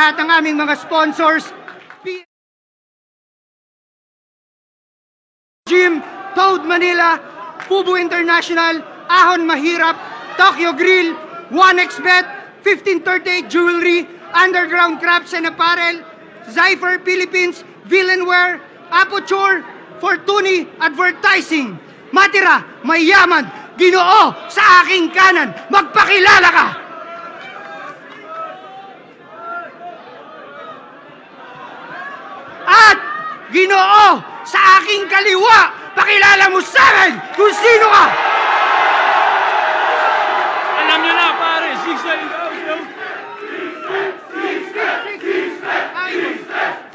lahat ng aming mga sponsors, Gym, Toad Manila, Fubu International, Ahon Mahirap, Tokyo Grill, 1xBet, 1538 Jewelry, Underground Crafts and Apparel, Zypher Philippines, Villanware, Aputure, Fortuny Advertising. Matira, mayaman, Ginoo sa aking kanan, magpakilala ka! At Ginoo sa aking kaliwa, pakilala mo sa akin kung sino ka! Alam nyo na, pare.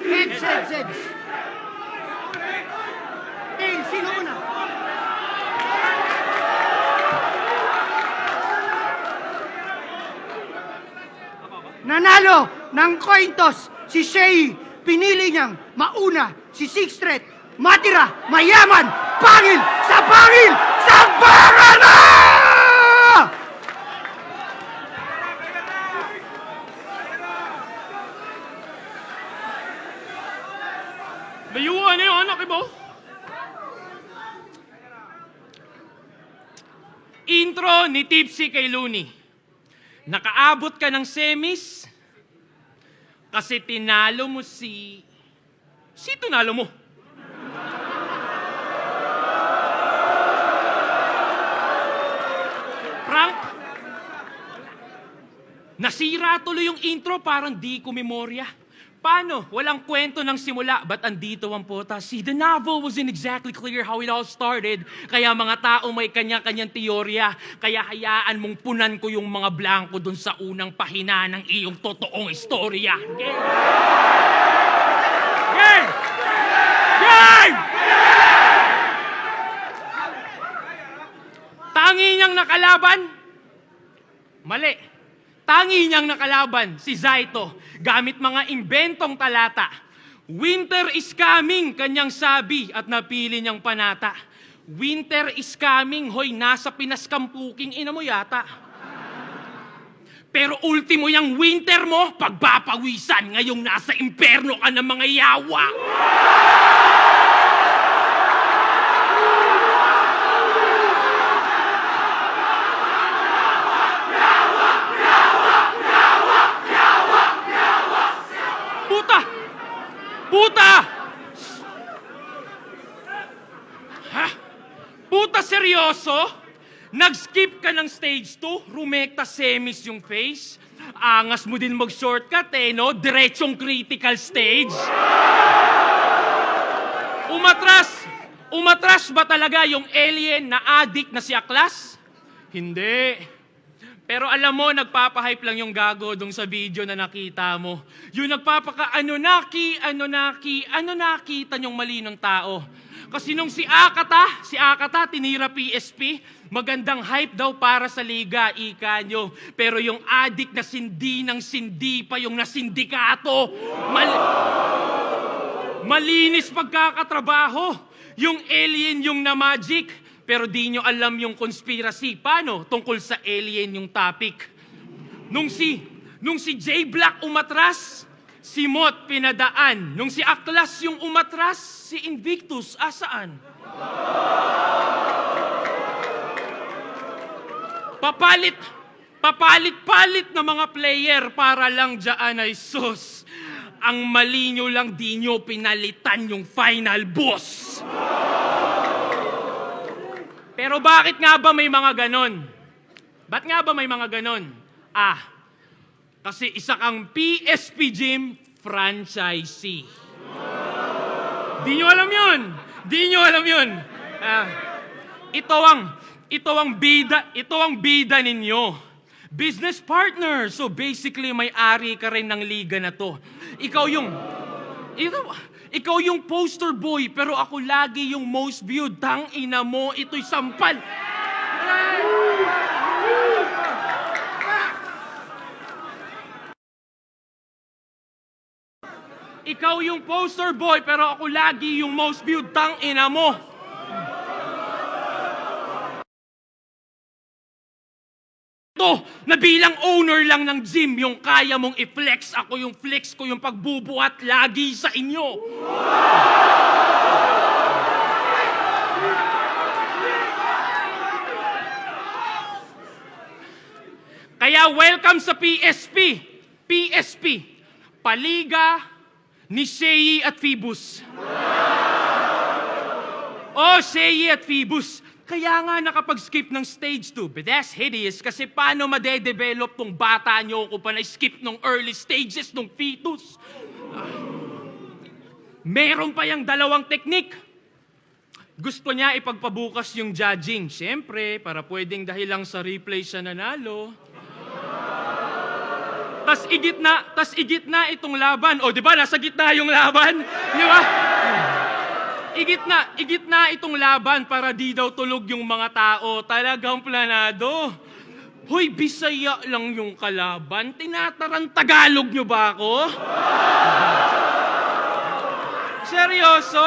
Heads. Sino una? Nanalo ng coin toss si Shay. Pinili niyang mauna si Sixth Street. Matira, mayaman, pangil, sa na! Layuan na yung anak mo. Intro ni Tipsy kay Looney. Nakaabot ka ng semis kasi tinalo mo si tunalo mo? Frank? Nasira tuloy yung intro, parang di ko memorya. Paano? Walang kwento ng simula. Ba't andito ang pota? See, the novel wasn't exactly clear how it all started. Kaya mga tao may kanya-kanyang teorya. Kaya hayaan mong punan ko yung mga blanco dun sa unang pahina ng iyong totoong istorya. Game! Game! Game! Tangi niyang nakalaban? Mali. Tangi niyang nakalaban, si Zaito, gamit mga imbentong talata. Winter is coming, kanyang sabi at napili niyang panata. Winter is coming, hoy, nasa pinaskampuking ina mo yata. Pero ultimo yung winter mo, pagpapawisan, ngayong nasa imperno ka ng mga yawa. Puta! Ha? Puta, seryoso? Nag-skip ka ng stage 2, rumekta semis yung face. Angas mo din mag-shortcut no? Diretsong critical stage. Umatras ba talaga yung alien na addict na si Aklas? Hindi. Pero alam mo, nagpapahype lang yung gago dun sa video na nakita mo. Yung ano nakita niyong mali ng tao. Kasi nung si Akata, tinira PSP, magandang hype daw para sa liga, ika nyo. Pero yung addict na sindi pa yung nasindikato. Malinis pagkakatrabaho. Yung alien yung na-magic. Pero di nyo alam yung conspiracy. Paano? Tungkol sa alien yung topic. Nung si J Black umatras, si Mot pinadaan. Nung si Aklas yung umatras, si Invictus asaan? Papalit-palit na mga player para lang dyan ay sus. Ang mali nyo lang, di nyo pinalitan yung final boss. Pero bakit nga ba may mga ganon? Ba't nga ba may mga ganon? Kasi isa kang PSP Gym franchisee. Di nyo alam yun. Ito ang bida ninyo. Business partner. So basically, may-ari ka rin ng liga na to. Ikaw yung poster boy, pero ako lagi yung most viewed. Tang ina mo, ito'y sampal. Ikaw yung poster boy, pero ako lagi yung most viewed. Tang ina mo. Ito, ko na bilang owner lang ng gym, yung kaya mong i-flex, ako yung flex ko yung pagbubuhat lagi sa inyo. Kaya welcome sa PSP. PSP, Paliga ni Shei at Phoebus. Oh, Shei at Phoebus. Kaya nga nakapag-skip ng stage 2. But that's hideous kasi paano madedevelop tong bata nyo kung pa na-skip ng early stages ng fetus? Meron pa yung dalawang teknik. Gusto niya ipagpabukas yung judging. Siyempre, para pwedeng dahil lang sa replay siya nanalo. Tas igit na itong laban. O, di ba? Nasa gitna yung laban. Di ba? Igit na itong laban para di daw tulog yung mga tao. Talagang planado. Hoy, Bisaya lang yung kalaban. Tinatarang Tagalog nyo ba ako? Seryoso?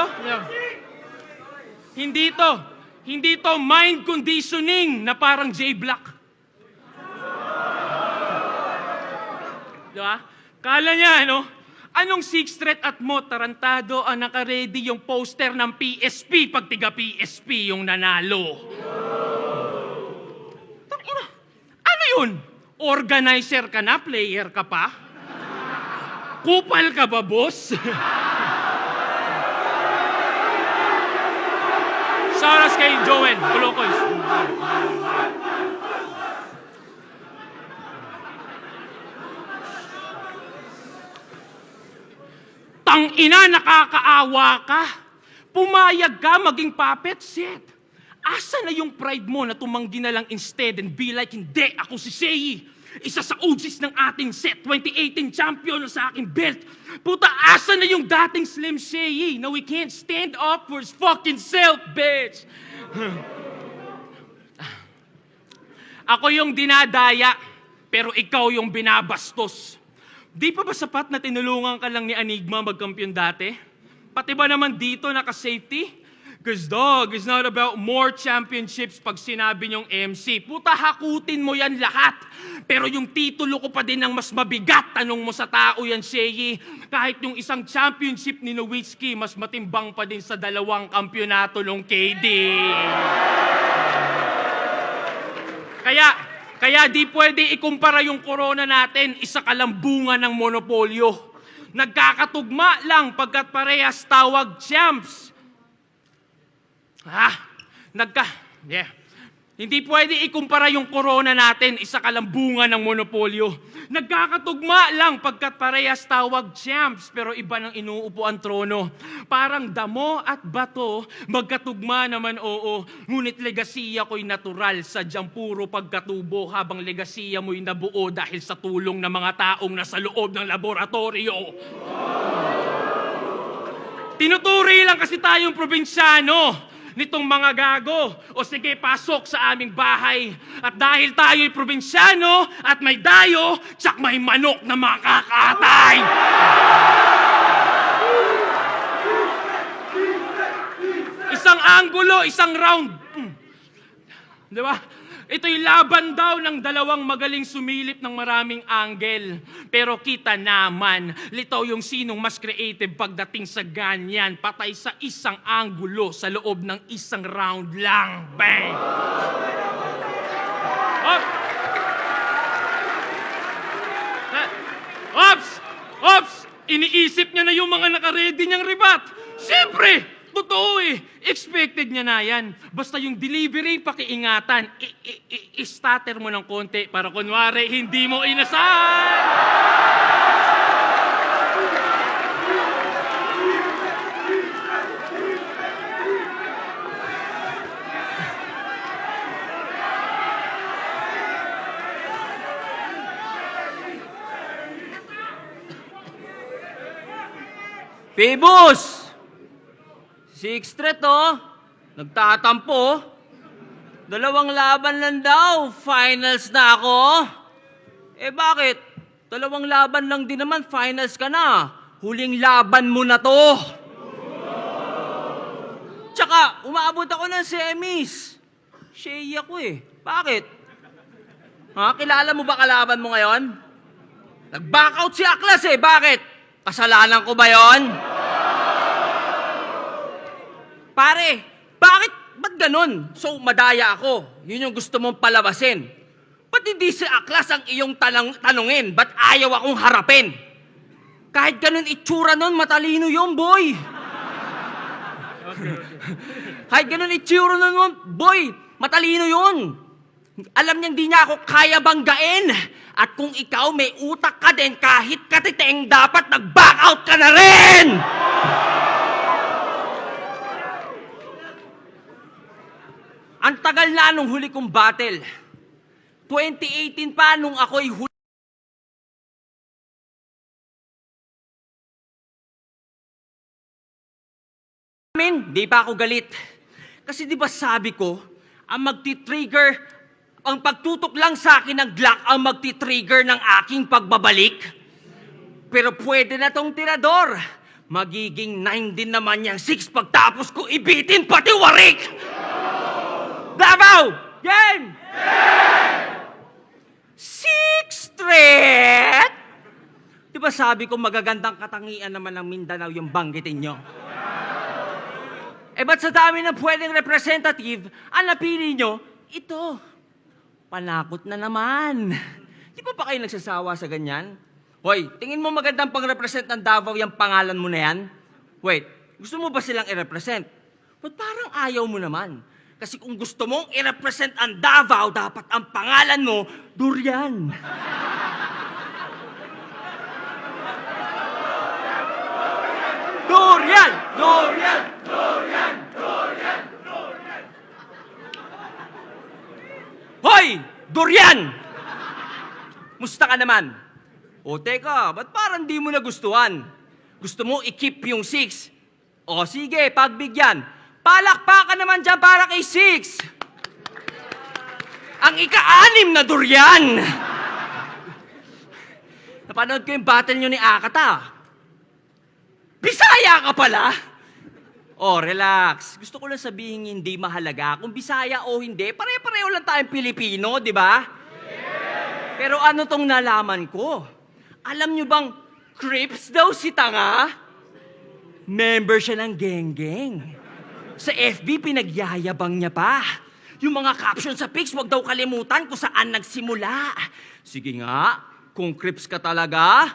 Hindi to mind conditioning na parang J-Block. Diba? Kala niya, anong Sixth Street at mo, tarantado ang nakaredy yung poster ng PSP pag tiga PSP yung nanalo. Ano yun? Organizer ka na? Player ka pa? Kupal ka ba, boss? Saras kay Joel, Bulukoy. Tangina, nakakaawa ka. Pumayag ka maging puppet set. Asa na yung pride mo na tumanggi na lang instead and be like, hindi, ako si Shei. Isa sa OGs ng ating set, 2018 champion na sa aking belt. Puta, asa na yung dating Slim Shei na we can't stand up for his fucking self, bitch. Ako yung dinadaya, pero ikaw yung binabastos. Di pa ba sapat na tinulungan ka lang ni Enigma magkampiyon dati? Pati ba naman dito naka-safety? Cause dog, it's not about more championships pag sinabi niyong MC. Puta, hakutin mo yan lahat. Pero yung titulo ko pa din ang mas mabigat. Tanong mo sa tao yan, Shei. Kahit yung isang championship ni Nowitzki, mas matimbang pa din sa 2 kampyonato ng KD. Kaya di pwede ikumpara yung corona natin, isa kalambungan ng monopolyo. Nagkakatugma lang pagkat parehas tawag champs. Hindi pwede ikumpara yung corona natin, isa kalambungan ng monopolyo. Nagkakatugma lang pagkat parehas tawag champs, pero iba ng inuupo ang trono. Parang damo at bato, magkatugma naman oo. Ngunit legasiya ko'y natural, sadyang puro pagkatubo, habang legasiya mo'y nabuo dahil sa tulong ng mga taong nasa loob ng laboratorio. Tinuturi lang kasi tayong probinsyano nitong mga gago. O sige, pasok sa aming bahay. At dahil tayo'y probinsyano at may dayo, tsak may manok na makakatay. Isang anggulo, isang round. Di ba? Ito'y laban daw ng 2 magaling sumilip ng maraming angle. Pero kita naman, litaw yung sinong mas creative pagdating sa ganyan. Patay sa isang anggulo sa loob ng isang round lang. Bang! Ops! Iniisip niya na yung mga nakaredy niyang ribat. Siyempre! Totoo eh. Expected niya na yan. Basta yung delivery, pakiingatan. I-stutter mo ng konti para kunwari hindi mo inasahan. Phoebus! Sixth Street, nagtatampo. 2 laban lang daw, finals na ako. Eh bakit? 2 laban lang din naman, finals ka na. Huling laban mo na to. Tsaka, umaabot ako ng semis. Shei ako eh. Bakit? Ha? Kilala mo ba kalaban mo ngayon? Nag-back out si Aklas eh. Bakit? Kasalanan ko ba yon? Pare, ba't ganun? So, madaya ako. Yun yung gusto mong palabasin. Ba't hindi si Aklas ang iyong tanungin? Ba't ayaw akong harapin? Kahit ganun itsura nun, matalino yun, boy. Kahit ganun itsura nun, boy, matalino yun. Alam niyang di niya ako kaya banggain. At kung ikaw may utak ka din, kahit katiteng, dapat nag-back out ka na rin! Ang tagal na nung huli kong battle. 2018 pa nung ako'y huli. Di pa ako galit. Kasi di ba sabi ko, ang magti-trigger, ang pagtutok lang sa akin ng Glock ang magti-trigger ng aking pagbabalik. Pero pwede na tong tirador. Magiging 9 din naman yung 6 pagtapos ko ibitin pati warik! Davao! Game! Sixth-threat! Di ba sabi ko magagandang katangian naman ng Mindanao yung banggitin nyo? Eh ba't sa dami ng pwedeng representative, ang napili nyo, ito. Panakot na naman. Di ba pa kayo nagsasawa sa ganyan? Hoy, tingin mo magandang pang-represent ng Davao yung pangalan mo na yan? Wait, gusto mo ba silang i-represent? Ba't parang ayaw mo naman? Kasi kung gusto mong i-represent ang Davao, dapat ang pangalan mo, Durian. Durian! Durian! Durian! Durian! Durian! Hoy! Durian! Musta ka naman? O teka, ba't parang di mo nagustuhan? Gusto mo i-keep yung 6? O sige, pagbigyan. Palakpakan naman dyan para kay 6. Ang ika-6 na Durian! Napanood ko yung battle nyo ni Akata. Bisaya ka pala? Oh, relax. Gusto ko lang sabihin hindi mahalaga. Kung Bisaya o hindi, pare-pareho lang tayong Pilipino, di ba? Yeah. Pero ano tong nalaman ko? Alam nyo bang Crips daw si Tanga? Member siya ng geng-geng. Sa FB, pinagyayabang niya pa. Yung mga caption sa pics, wag daw kalimutan kung saan nagsimula. Sige nga, kung Crips ka talaga,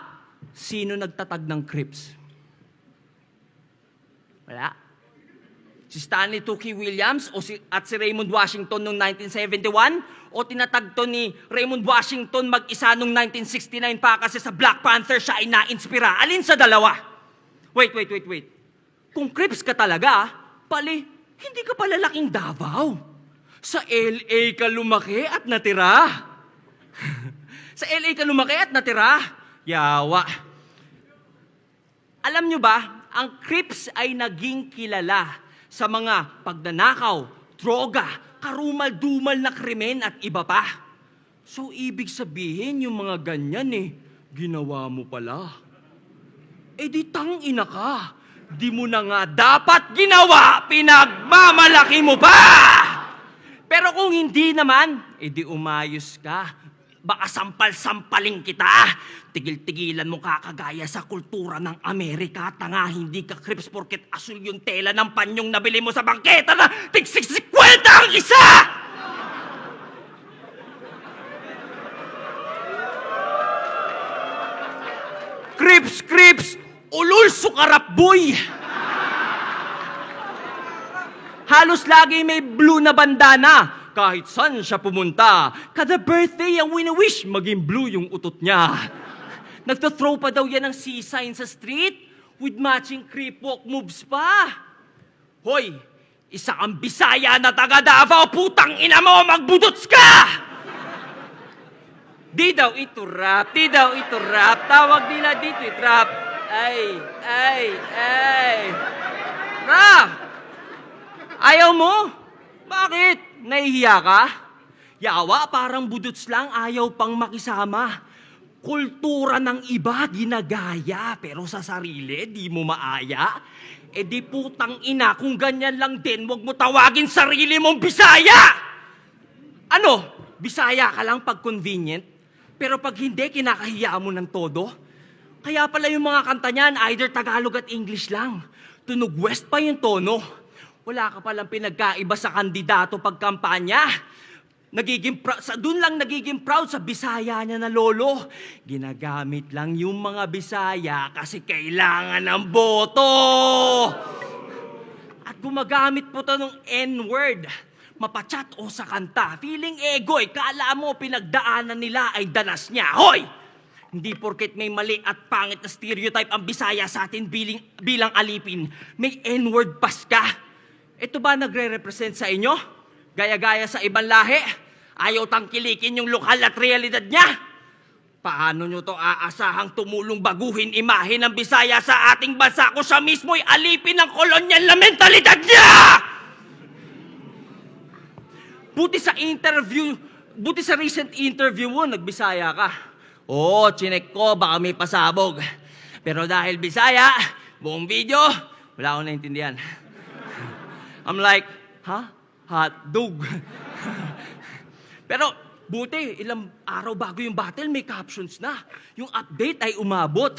sino nagtatag ng Crips? Wala. Si Stanley Tookie Williams at si Raymond Washington noong 1971 o tinatag to ni Raymond Washington mag-isa noong 1969 pa kasi sa Black Panther siya ay na-inspira. Alin sa dalawa? Wait. Kung Crips ka talaga, pali, hindi ka pala laking Davao. Sa LA ka lumaki at natira. Sa LA ka lumaki at natira. Yawa. Alam nyo ba, ang Crips ay naging kilala sa mga pagnanakaw, droga, karumal-dumal na krimen at iba pa. So, ibig sabihin yung mga ganyan ginawa mo pala. Eh di tangina ka. Di mo na nga dapat ginawa, pinagmamalaki mo pa! Pero kung hindi naman, di umayos ka. Baka sampal-sampaling kita. Tigil-tigilan mo kakagaya sa kultura ng Amerika. Tanga, hindi ka Crips porket asul yung tela ng panyong nabili mo sa bangketa na tig-60 ang isa! Crips, ulul sukarap boy! Halos lagi may blue na bandana. Kahit saan siya pumunta, kada birthday ang wini-wish, maging blue yung utot niya. Nagtathrow pa daw yan ng C-sign sa street with matching creep walk moves pa. Hoy, isa kang Bisaya na taga Davao, putang ina mo, magbudots ka! Di daw ito rap. Tawag nila dito rap. Ay. Rap! Ayaw mo? Bakit? Nahihiya ka? Yawa, parang budots lang, ayaw pang makisama. Kultura ng iba, ginagaya, pero sa sarili, di mo maaya. Eh di putang ina, kung ganyan lang din, wag mo tawagin sarili mong Bisaya! Ano? Bisaya ka lang pag convenient, pero pag hindi, kinakahiya mo ng todo. Kaya pala yung mga kanta niyan, either Tagalog at English lang. Tunog West pa yung tono. Wala ka palang pinagkaiba sa kandidato pag kampanya. Doon lang nagiging proud sa Bisaya niya na lolo. Ginagamit lang yung mga Bisaya kasi kailangan ng boto. At gumagamit po to ng N-word. Mapachat o sa kanta. Feeling ego eh. Kala mo pinagdaanan nila ay danas niya. Hoy! Hindi porket may mali at pangit na stereotype ang Bisaya sa atin bilang alipin. May N-word pas ka. Ito ba nagre-represent sa inyo? Gaya-gaya sa ibang lahi, ayaw tangkilikin yung lokal at realidad niya. Paano nyo to aasahang tumulong baguhin imahe ng Bisaya sa ating bansa kung siya mismo'y alipin ng kolonyal na mentalidad niya? Buti sa recent interview mo, nagbisaya ka. Oo, chinek ko, baka may pasabog. Pero dahil Bisaya, buong video, wala akong naintindihan. I'm like, huh? Hotdog. Pero buti, ilang araw bago yung battle, may captions na. Yung update ay umabot.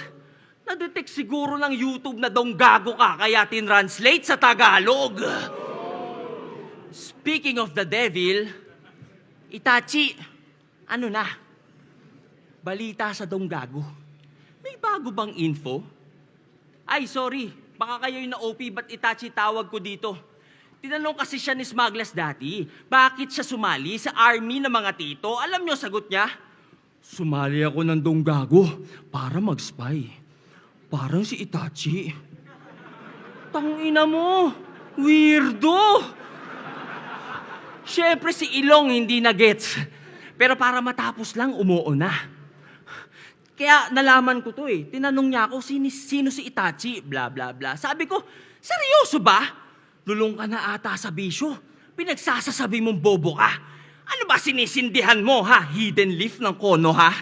Na-detect siguro ng YouTube na dong gago ka, kaya tinranslate sa Tagalog. Speaking of the devil, Itachi, ano na? Balita sa dong gago. May bago bang info? Ay, sorry. Baka kayo yung na-OP, ba't Itachi tawag ko dito? Tinanong kasi siya ni Smuggles dati, bakit siya sumali sa army ng mga tito? Alam niyo sagot niya? Sumali ako ng donggago para mag-spy. Parang si Itachi. Tangina mo, weirdo! Siyempre si Ilong hindi na gets. Pero para matapos lang, umuo na. Kaya nalaman ko to eh. Tinanong niya ako, sino si Itachi? Bla bla bla. Sabi ko, seryoso ba? Lulong ka na ata sa bisyo. Pinagsasasabi mong bobo ka. Ano ba sinisindihan mo, ha? Hidden leaf ng kono, ha?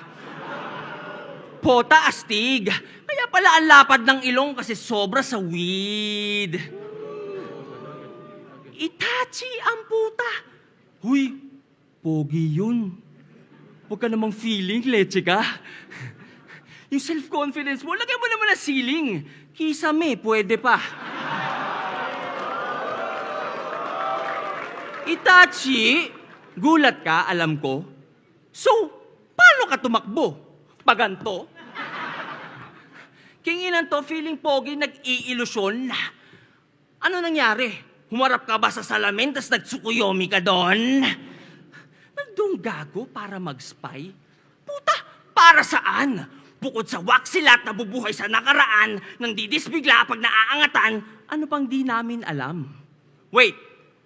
Pota astig. Kaya pala ang lapad ng ilong kasi sobra sa weed. Itachi ang puta. Huy, pogi yun. Huwag ka namang feeling, leche ka. Yung self-confidence mo, lagay mo naman na ceiling. Kisame, pwede pa. Itachi, gulat ka, alam ko. So, paano ka tumakbo? Paganto? Kinginan to, feeling pogi, nag-iilusyon. Ano nangyari? Humarap ka ba sa salamin, tas nagsukuyomi ka doon? Nagdunggago para mag-spy? Puta, para saan? Bukod sa waksilat na bubuhay sa nakaraan, nang didisbigla pag naaangatan, ano pang di namin alam? Wait,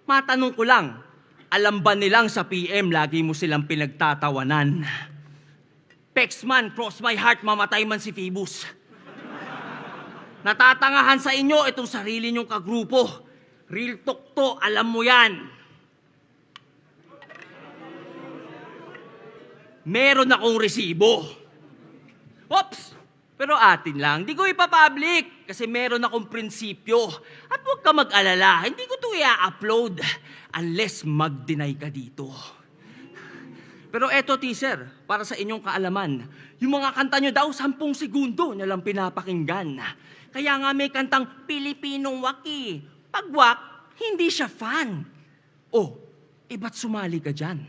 matanong ko lang, alam ba nilang sa PM lagi mo silang pinagtatawanan? Pexman, cross my heart, mamatay man si Phoebus. Natatangahan sa inyo itong sarili nyong kagrupo. Real talk to, alam mo yan. Meron akong resibo. Oops! Pero atin lang, di ko ipapublic kasi meron akong prinsipyo. At huwag ka mag-alala, hindi ko ito i-upload unless mag-deny ka dito. Pero eto teaser, para sa inyong kaalaman, yung mga kanta nyo daw, 10 segundo nyo lang pinapakinggan. Kaya nga may kantang Pilipinong waki. Pag wak, hindi siya fan. Oh, ba't sumali ka dyan?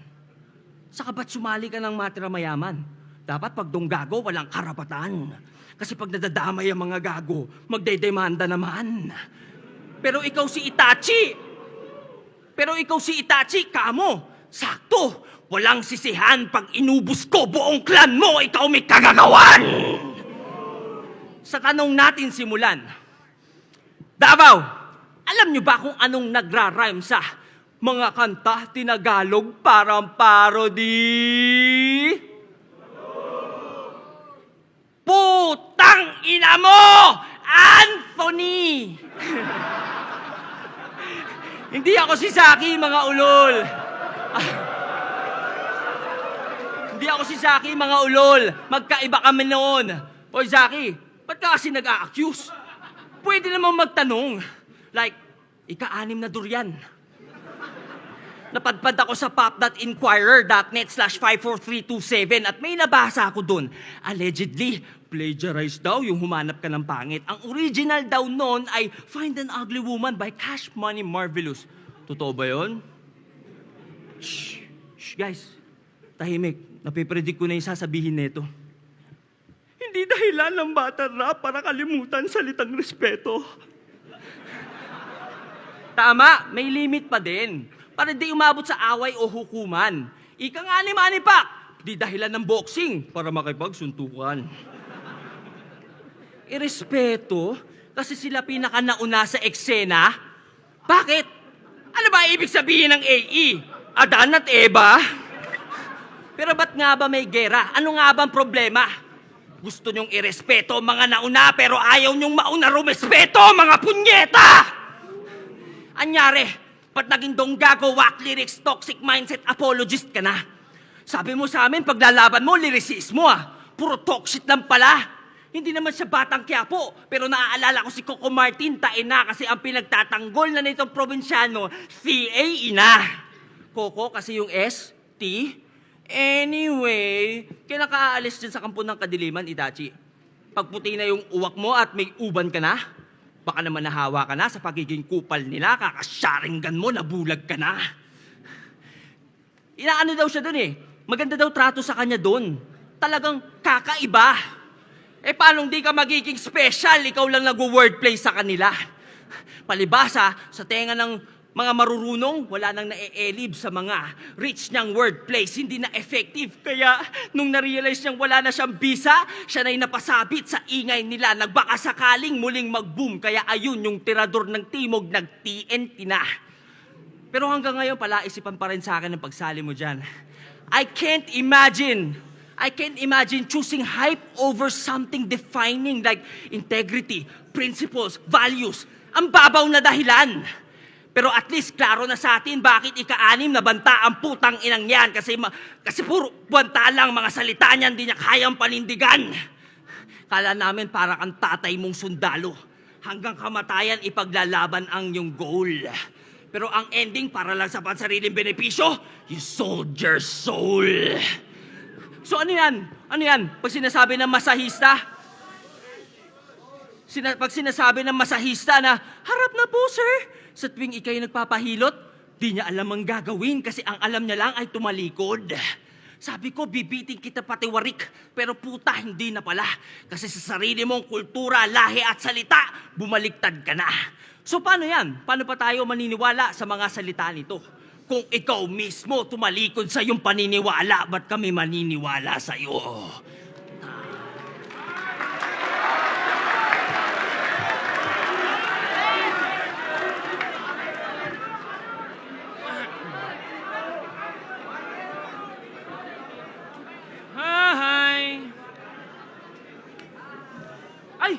Saka ba't sumali ka ng matira mayaman? Dapat pag donggago, walang karapatan. Kasi pag nadadamay ang mga gago, magdedemanda naman. Pero ikaw si Itachi, kamo, sakto. Walang sisihan pag inubos ko buong clan mo, ikaw may kagagawan. Sa tanong natin simulan, Davao, alam nyo ba kung anong nagra-rhyme sa mga kanta tinagalog parang parody? Putang ina mo! Anthony! Hindi ako si Saki, mga ulol. Hindi ako si Saki, mga ulol. Magkaiba kami noon. Hoy, Saki, ba't ka kasi nag-a-accuse? Pwede namang magtanong. Like, ika-6 na durian. napadpad ako sa pop.inquirer.net/54327 at may nabasa ako dun. Allegedly, plagiarized daw yung humanap ka ng pangit. Ang original daw nun ay Find an Ugly Woman by Cash Money Marvelous. Totoo ba yun? Shh, guys. Tahimik. Napipredict ko na yung sasabihin nito. Hindi dahilan ng battle rap para kalimutan salitang respeto. Tama, may limit pa din. Para di umabot sa away o hukuman. Ika nga ni Manny Pac, di dahilan ng boxing para makipagsuntukan. Irespeto kasi sila pinakanauna sa eksena? Bakit? Ano ba ibig sabihin ng AE? Adan at Eva? Pero ba't nga ba may gera? Ano nga bang problema? Gusto nyong irespeto mga nauna pero ayaw nyong mauna rumespeto mga punyeta! Anyari, ba't naging donggago, whack lyrics, toxic mindset, apologist ka na? Sabi mo sa amin, paglalaban mo, lyricismo Puro talk shit lang pala. Hindi naman siya batang Quiapo, pero naaalala ko si Coco Martin, taina kasi ang pinagtatanggol na nitong probinsyano, CA ina. Coco kasi yung S, T. Anyway, kinakaalis dyan sa kampo ng kadiliman, Itachi. Pagputi na yung uwak mo at may uban ka na, baka naman nahawa ka na sa pagiging kupal nila, kakasyaringgan mo, nabulag ka na. Inaano daw siya dun Maganda daw trato sa kanya dun. Talagang kakaiba. Paano di ka magiging special? Ikaw lang nag-wordplay sa kanila. Palibasa, sa tenga ng mga marurunong, wala nang nae-elib sa mga rich niyang wordplays, hindi na effective. Kaya, nung na-realize niyang wala na siyang bisa, siya na'y napasabit sa ingay nila. Nagbaka sakaling muling mag-boom. Kaya ayun, yung tirador ng timog, nag-TNT na. Pero hanggang ngayon, palaisipan pa rin sa akin ang pagsali mo dyan. I can't imagine choosing hype over something defining like integrity, principles, values. Ang babaw na dahilan. Pero at least klaro na sa atin bakit ika-anim na banta ang putang inang yan. Kasi puro banta lang mga salita niyan, di niya kayang panindigan. Kala namin para kang tatay mong sundalo. Hanggang kamatayan ipaglalaban ang iyong goal. Pero ang ending para lang sa pansariling benepisyo, you sold your soul. So ano yan? Ano yan? Pag sinasabi ng masahista, pag sinasabi ng masahista na, harap na po, sir. Sa tuwing ikay nagpapahilot, di niya alam ang gagawin kasi ang alam niya lang ay tumalikod. Sabi ko, bibiting kita pati warik, pero puta, hindi na pala. Kasi sa sarili mong kultura, lahi at salita, bumaliktad ka na. So paano yan? Paano pa tayo maniniwala sa mga salita nito? Kung ikaw mismo tumalikod sa iyong paniniwala, ba't kami maniniwala sa iyo? Hi! Ay!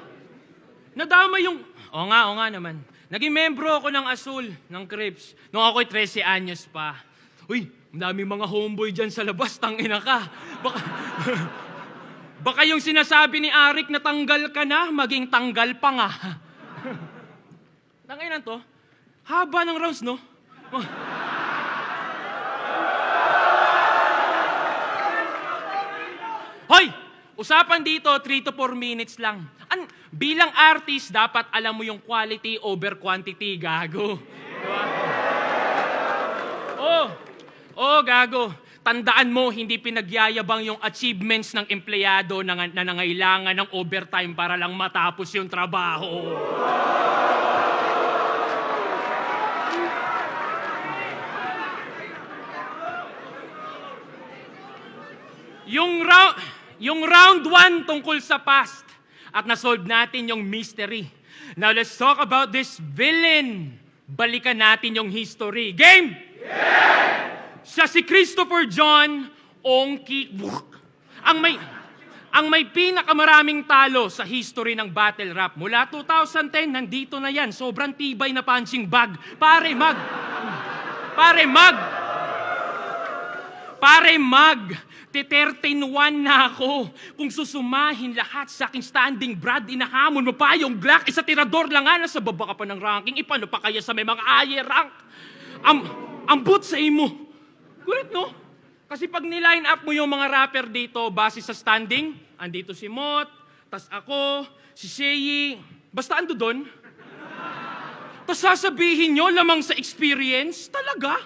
Nadama yung... Oo nga naman. Naging membro ako ng Asul, ng Crips, nung ako'y 13 anyos pa. Uy, ang daming mga homeboy dyan sa labas, tangina ka. Baka yung sinasabi ni Arik na tanggal ka na, maging tanggal pa nga. Tanginan to, haba ng rounds, no? Hoy! Usapan dito, 3 to 4 minutes lang. Bilang artist, dapat alam mo yung quality over quantity, gago. Diba? Gago. Tandaan mo, hindi pinagyayabang yung achievements ng empleyado na nangailangan ng overtime para lang matapos yung trabaho. Yung round 1 tungkol sa past at nasolve natin yung mystery. Now let's talk about this villain. Balikan natin yung history. Game! Yeah! Siya si Christopher John Ongki. Ang may pinakamaraming talo sa history ng battle rap. Mula 2010, nandito na yan. Sobrang tibay na punching bag. Pare mag! 13-1 na ako. Kung susumahin lahat sa aking standing, Brad, inahamon mo pa yung Glock. Isa tirador lang nga, nasa baba ka pa ng ranking. Ipano pa kaya sa may mga higher rank? Ambot sa imo. Kulit, no? Kasi pag niline up mo yung mga rapper dito, base sa standing, andito si Mot, tas ako, si Sheyi, basta ando doon. Tas sasabihin nyo, lamang sa experience, talaga?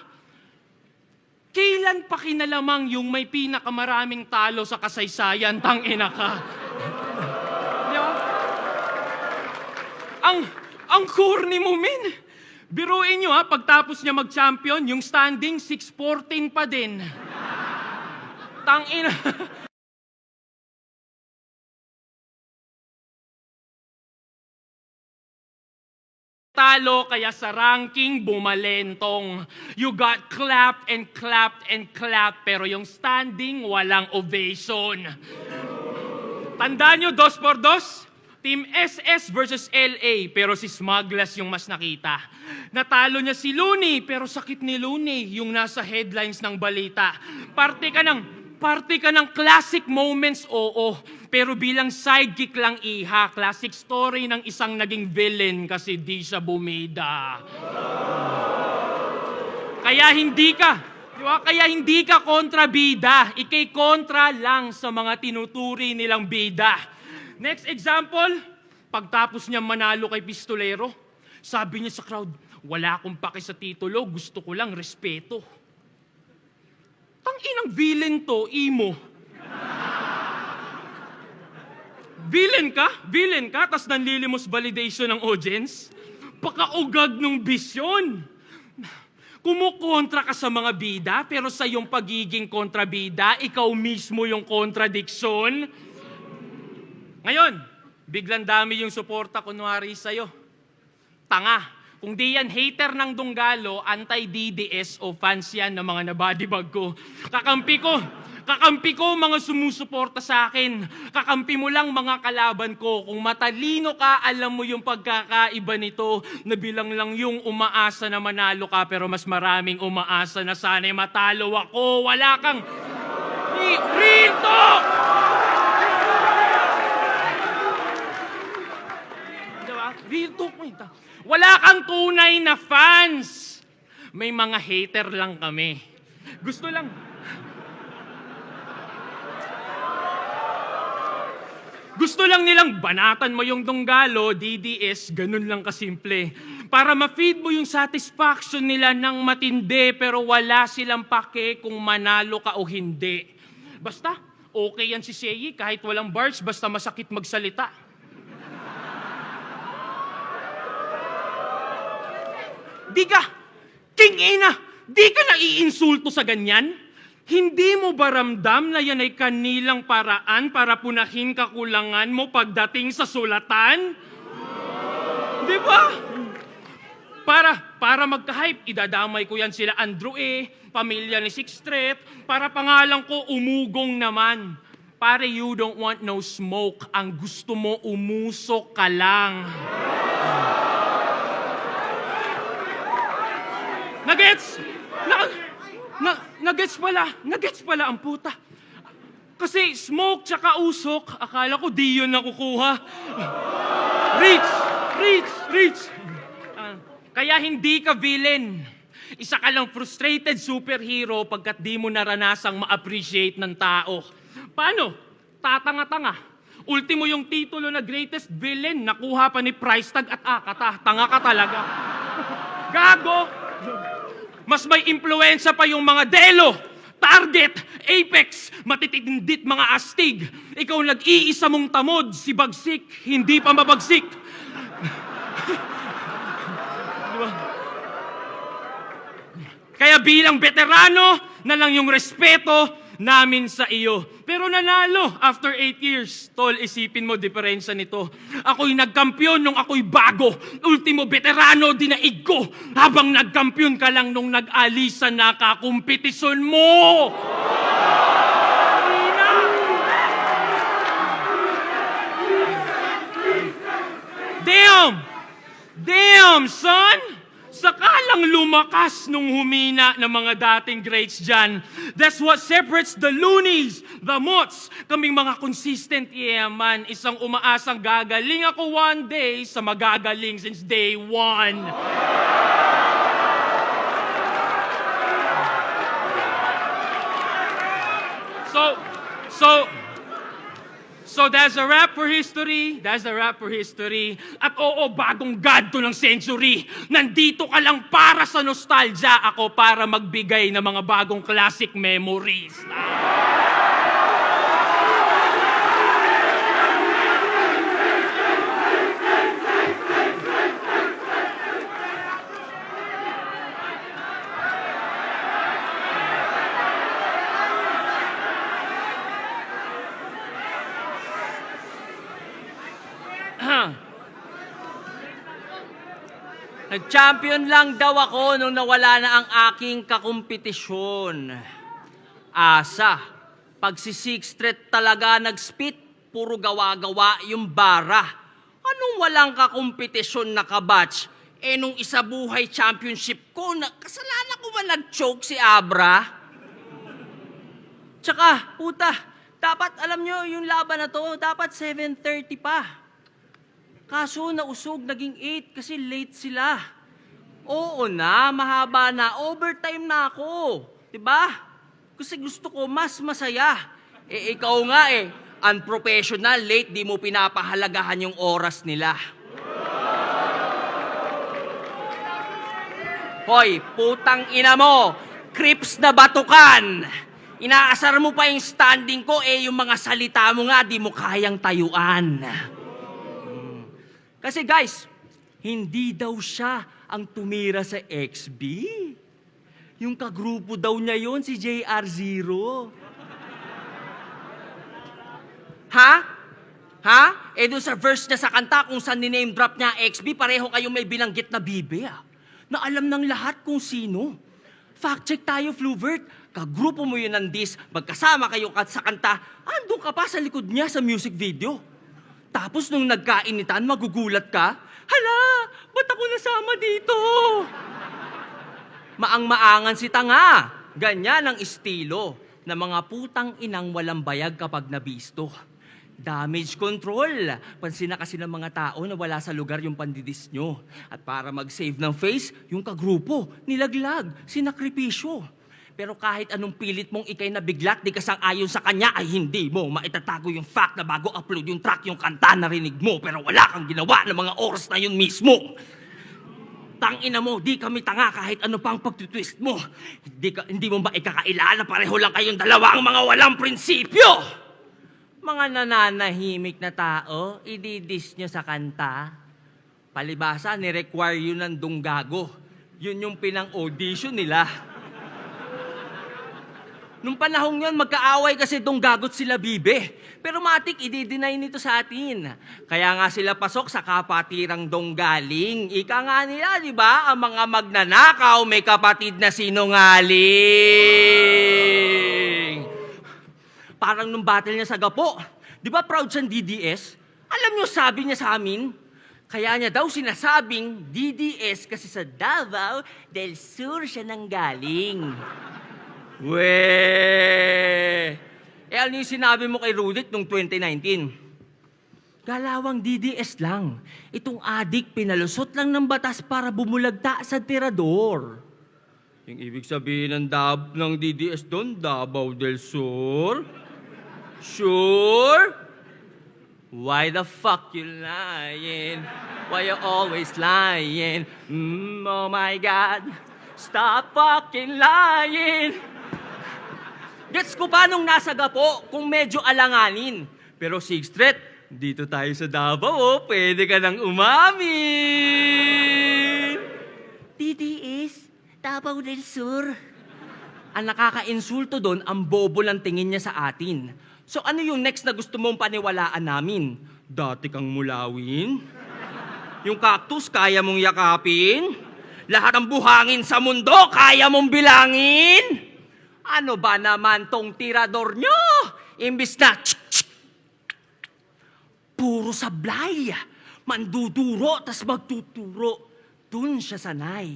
Kailan pa kinalamang yung may pinakamaraming talo sa kasaysayan, tangina ka? Di ba? Ang corny mo, min. Biruin nyo ha, pagtapos niya mag-champion, yung standing 6-14 pa din. Tangina. Talo kaya sa ranking bumalentong. You got clapped and clapped and clapped, pero yung standing walang ovation. Tandaan nyo, 2-2? Team SS versus LA, pero si Smuglas yung mas nakita. Natalo niya si Looney, pero sakit ni Looney yung nasa headlines ng balita. Parte ka ng classic moments, oo. Pero bilang sidekick lang iha, classic story ng isang naging villain kasi di siya bumida. Kaya hindi ka kontrabida. Ikay kontra lang sa mga tinuturi nilang bida. Next example, pagtapos niya manalo kay Pistolero, sabi niya sa crowd, wala akong pake sa titulo, gusto ko lang respeto. Tanginang villain to, imo. Villain ka, tas nanlilimos validation ng audience? Pakaugag ng bisyon. Kumukontra ka sa mga bida, pero sa iyong pagiging kontrabida, ikaw mismo yung kontradiksyon. Ngayon, biglang dami yung suporta kunwari sa'yo. Tanga. Kung di yan hater ng Dunggalo, anti-DDS o fans yan ng mga nabadibag ko. Kakampi ko mga sumusuporta sa akin. Kakampi mo lang mga kalaban ko. Kung matalino ka, alam mo yung pagkakaiba nito na bilang lang yung umaasa na manalo ka pero mas maraming umaasa na sana'y matalo ako. Wala kang... Real talk! Diba? Real talk mo ito. Wala kang tunay na fans. May mga hater lang kami. Gusto lang nilang banatan mo yung Dunggalo, DDS, ganun lang kasimple. Para ma-feed mo yung satisfaction nila ng matindi pero wala silang pake kung manalo ka o hindi. Basta, okay yan si Sheyi kahit walang bars, basta masakit magsalita. Di ka naiinsulto sa ganyan? Hindi mo ba ramdam na yan ay kanilang paraan para punahin kakulangan mo pagdating sa sulatan? Di ba? Para magka-hype, idadamay ko yan sila Andrew A., pamilya ni Sixth Street, para pangalan ko umugong naman. Pare, you don't want no smoke. Ang gusto mo, umusok ka lang. Nagets pala ang puta. Kasi smoke tsaka usok, akala ko di yun nakukuha. Reach. Kaya hindi ka villain. Isa ka lang frustrated superhero pagkat di mo naranasang ma-appreciate ng tao. Paano? Tatanga-tanga. Ultimo yung titulo na greatest villain, nakuha pa ni price tag at akata. Tanga ka talaga. Gago! Mas may impluensya pa yung mga Delo, Target, Apex, matitindit mga astig. Ikaw nag-iisa mong tamod, si Bagsik, hindi pa mabagsik. Diba? Kaya bilang veterano na lang yung respeto namin sa iyo. Pero nanalo after 8 years. Tol, isipin mo diferensya nito. Ako'y nagkampiyon nung ako'y bago. Ultimo veterano, dinaig ko. Habang nagkampiyon ka lang nung nag-alisan na kakumpetisyon mo. Damn, son! Sakalang lumakas nung humina ng mga dating greats dyan. That's what separates the Loonies, the Mots, kaming mga consistent yaman. Isang umaasang gagaling ako one day sa magagaling since day one. So, so, so that's a wrap for history. That's a wrap for history. At oo, bagong god to ng century. Nandito ka lang para sa nostalgia. Ako para magbigay ng mga bagong classic memories. Nag-champion lang daw ako nung nawala na ang aking kakumpetisyon. Asa, pag si Sixth Street talaga nag-spit, puro gawa-gawa yung bara. Anong walang kakumpetisyon na kabatch? Eh nung isa buhay championship ko, kasalanan ko ba nag-choke si Abra? Tsaka, puta, dapat alam nyo yung laban na to, dapat 7:30 pa. Kaso nausog, naging 8 kasi late sila. Oo na, mahaba na, overtime na ako. Diba? Kasi gusto ko mas masaya. Eh ikaw nga unprofessional, late, di mo pinapahalagahan yung oras nila. Hoy, putang ina mo, crips na batukan. Inaasar mo pa yung standing ko, yung mga salita mo nga, di mo kayang tayuan. Kasi guys, hindi daw siya ang tumira sa XB. Yung kagrupo daw niya yon si JR0. Ha? Ha? Doon sa verse niya sa kanta kung saan ni-name drop niya XB, pareho kayong may bilanggit na bibe na alam ng lahat kung sino. Fact check tayo, Fluvert. Kagrupo mo yun ng diss, magkasama kayo sa kanta, andun ka pa sa likod niya sa music video. Tapos nung nagkainitan, magugulat ka, hala, ba't ako nasama dito? Maang-maangan si tanga. Ganyan ang estilo ng mga putang inang walang bayag kapag nabisto. Damage control. Pansin na kasi ng mga tao na wala sa lugar yung pandidis nyo. At para mag-save ng face, yung kagrupo, nilaglag, sinakripisyo. Pero kahit anong pilit mong ikay nabiglat, di ka sang-ayon sa kanya, ay hindi mo maitatago yung fact na bago upload yung track, yung kanta narinig mo, pero wala kang ginawa ng mga oras na yun mismo. Tangina mo, di kami tanga kahit ano pang pagtutwist mo. Hindi mo ba ikakailala, pareho lang kayong dalawang mga walang prinsipyo. Mga nananahimik na tao, ididis nyo sa kanta. Palibasa, ni-require yun ng dunggago. Yun yung pinang-audition nila. Nung panahong yun, magkaaway kasi dunggagot sila Bibe. Pero matik, i-deny nito sa atin. Kaya nga sila pasok sa kapatirang donggaling. Ika nga nila, di ba? Ang mga magnanakaw may kapatid na sinungaling. Parang nung battle niya sa Gapo. Di ba proud siyang DDS? Alam niyo, sabi niya sa amin, kaya niya daw sinasabing DDS kasi sa Davao del Sur siya nanggaling. Weh! Ano yung sinabi mo kay Rudit noong 2019? Galawang DDS lang. Itong adik pinalusot lang ng batas para bumulagta sa tirador. Yung ibig sabihin ng DDS doon, Davao del Sur? Sure? Why the fuck you lying? Why you always lying? Oh my God, stop fucking lying! Gets ko pa nung nasa Gapo kung medyo alanganin. Pero Sixth Street, dito tayo sa Davao, pwede ka nang umamin. DDS, Davao del Sur. Ang nakaka-insulto doon, ang bobo lang tingin niya sa atin. So ano yung next na gusto mong paniwalaan namin? Dati kang mulawin? Yung cactus, kaya mong yakapin? Lahat ng buhangin sa mundo, kaya mong bilangin? Ano ba naman tong tirador nyo? Imbis na puro sablay, manduduro, tas magtuturo. Dun siya sanay.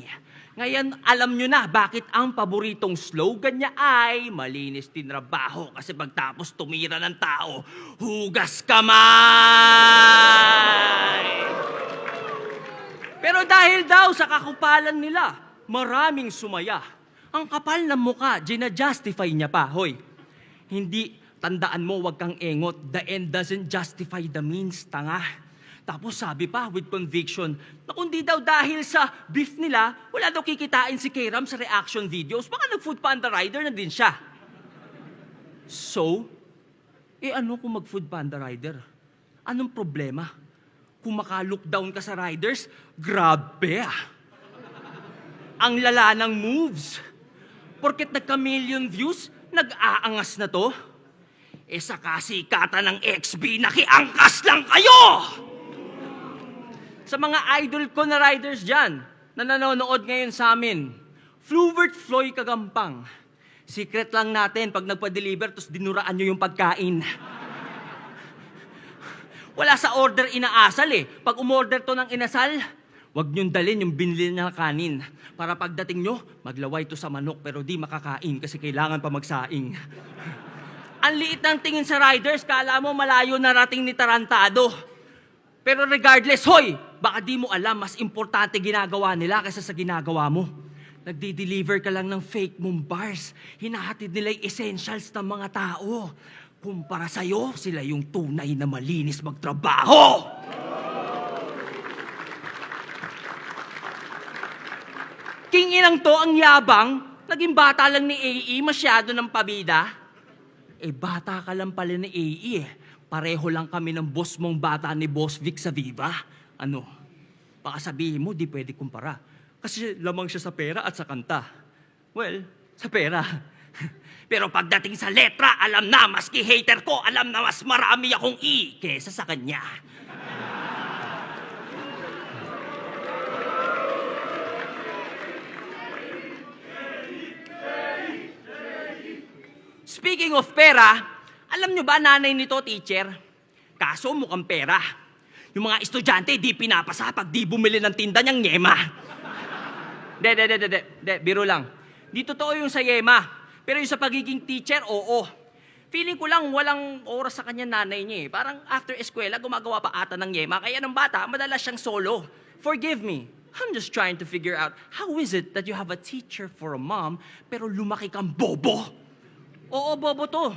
Ngayon, alam nyo na bakit ang paboritong slogan niya ay malinis din trabaho kasi pagtapos tumira ng tao, hugas kamay! Pero dahil daw sa kakupalan nila, maraming sumaya. Ang kapal ng muka, gina-justify niya pa, hoy. Hindi, tandaan mo, wag kang engot. The end doesn't justify the means, tanga. Tapos sabi pa, with conviction, na kung di daw dahil sa beef nila, wala daw kikitain si K-Ram sa reaction videos, baka nag-food panda rider na din siya. So, ano kung mag-food panda rider? Anong problema? Kung maka-look down ka sa riders, grabe ah. Ang lala ng moves. Porket nagka-million views, nag-aangas na to. Sa kasikatan ng XB, nakiangkas lang kayo! Sa mga idol ko na riders dyan, na nanonood ngayon sa amin, Fluvert Floy Kagampang. Secret lang natin pag nagpa-deliver, tapos dinuraan nyo yung pagkain. Wala sa order inaasal eh. Pag umorder to ng inasal, wag nyong dalhin yung binili na kanin. Para pagdating nyo, maglaway to sa manok pero di makakain kasi kailangan pa magsaing. Ang liit ng tingin sa riders, kala mo malayo narating ni Tarantado. Pero regardless, hoy, baka di mo alam, mas importante ginagawa nila kaysa sa ginagawa mo. Nagdi-deliver ka lang ng fake mong bars. Hinahatid nila yung essentials ng mga tao. Kumpara sa'yo, sila yung tunay na malinis magtrabaho. King inang to, ang yabang, naging bata lang ni AE, masyado ng pabida. Bata ka lang pala ni AE eh. Pareho lang kami ng boss mong bata ni Boss Vic sa Viva. Ano? Baka sabihin mo, di pwede kumpara. Kasi lamang siya sa pera at sa kanta. Well, sa pera. Pero pagdating sa letra, alam na, maski hater ko, alam na mas marami akong E kesa sa kanya. Speaking of pera, alam nyo ba nanay nito, teacher? Kaso mukhang pera. Yung mga estudyante, di pinapasa pag di bumili ng tinda niyang Yema. Biro lang. Di totoo yung sa Yema. Pero yung sa pagiging teacher, oo. Feeling ko lang walang oras sa kanya nanay niya eh. Parang after eskwela, gumagawa pa ata ng Yema. Kaya ng bata, madalas siyang solo. Forgive me. I'm just trying to figure out, how is it that you have a teacher for a mom, pero lumaki kang bobo? Oo, bobo to.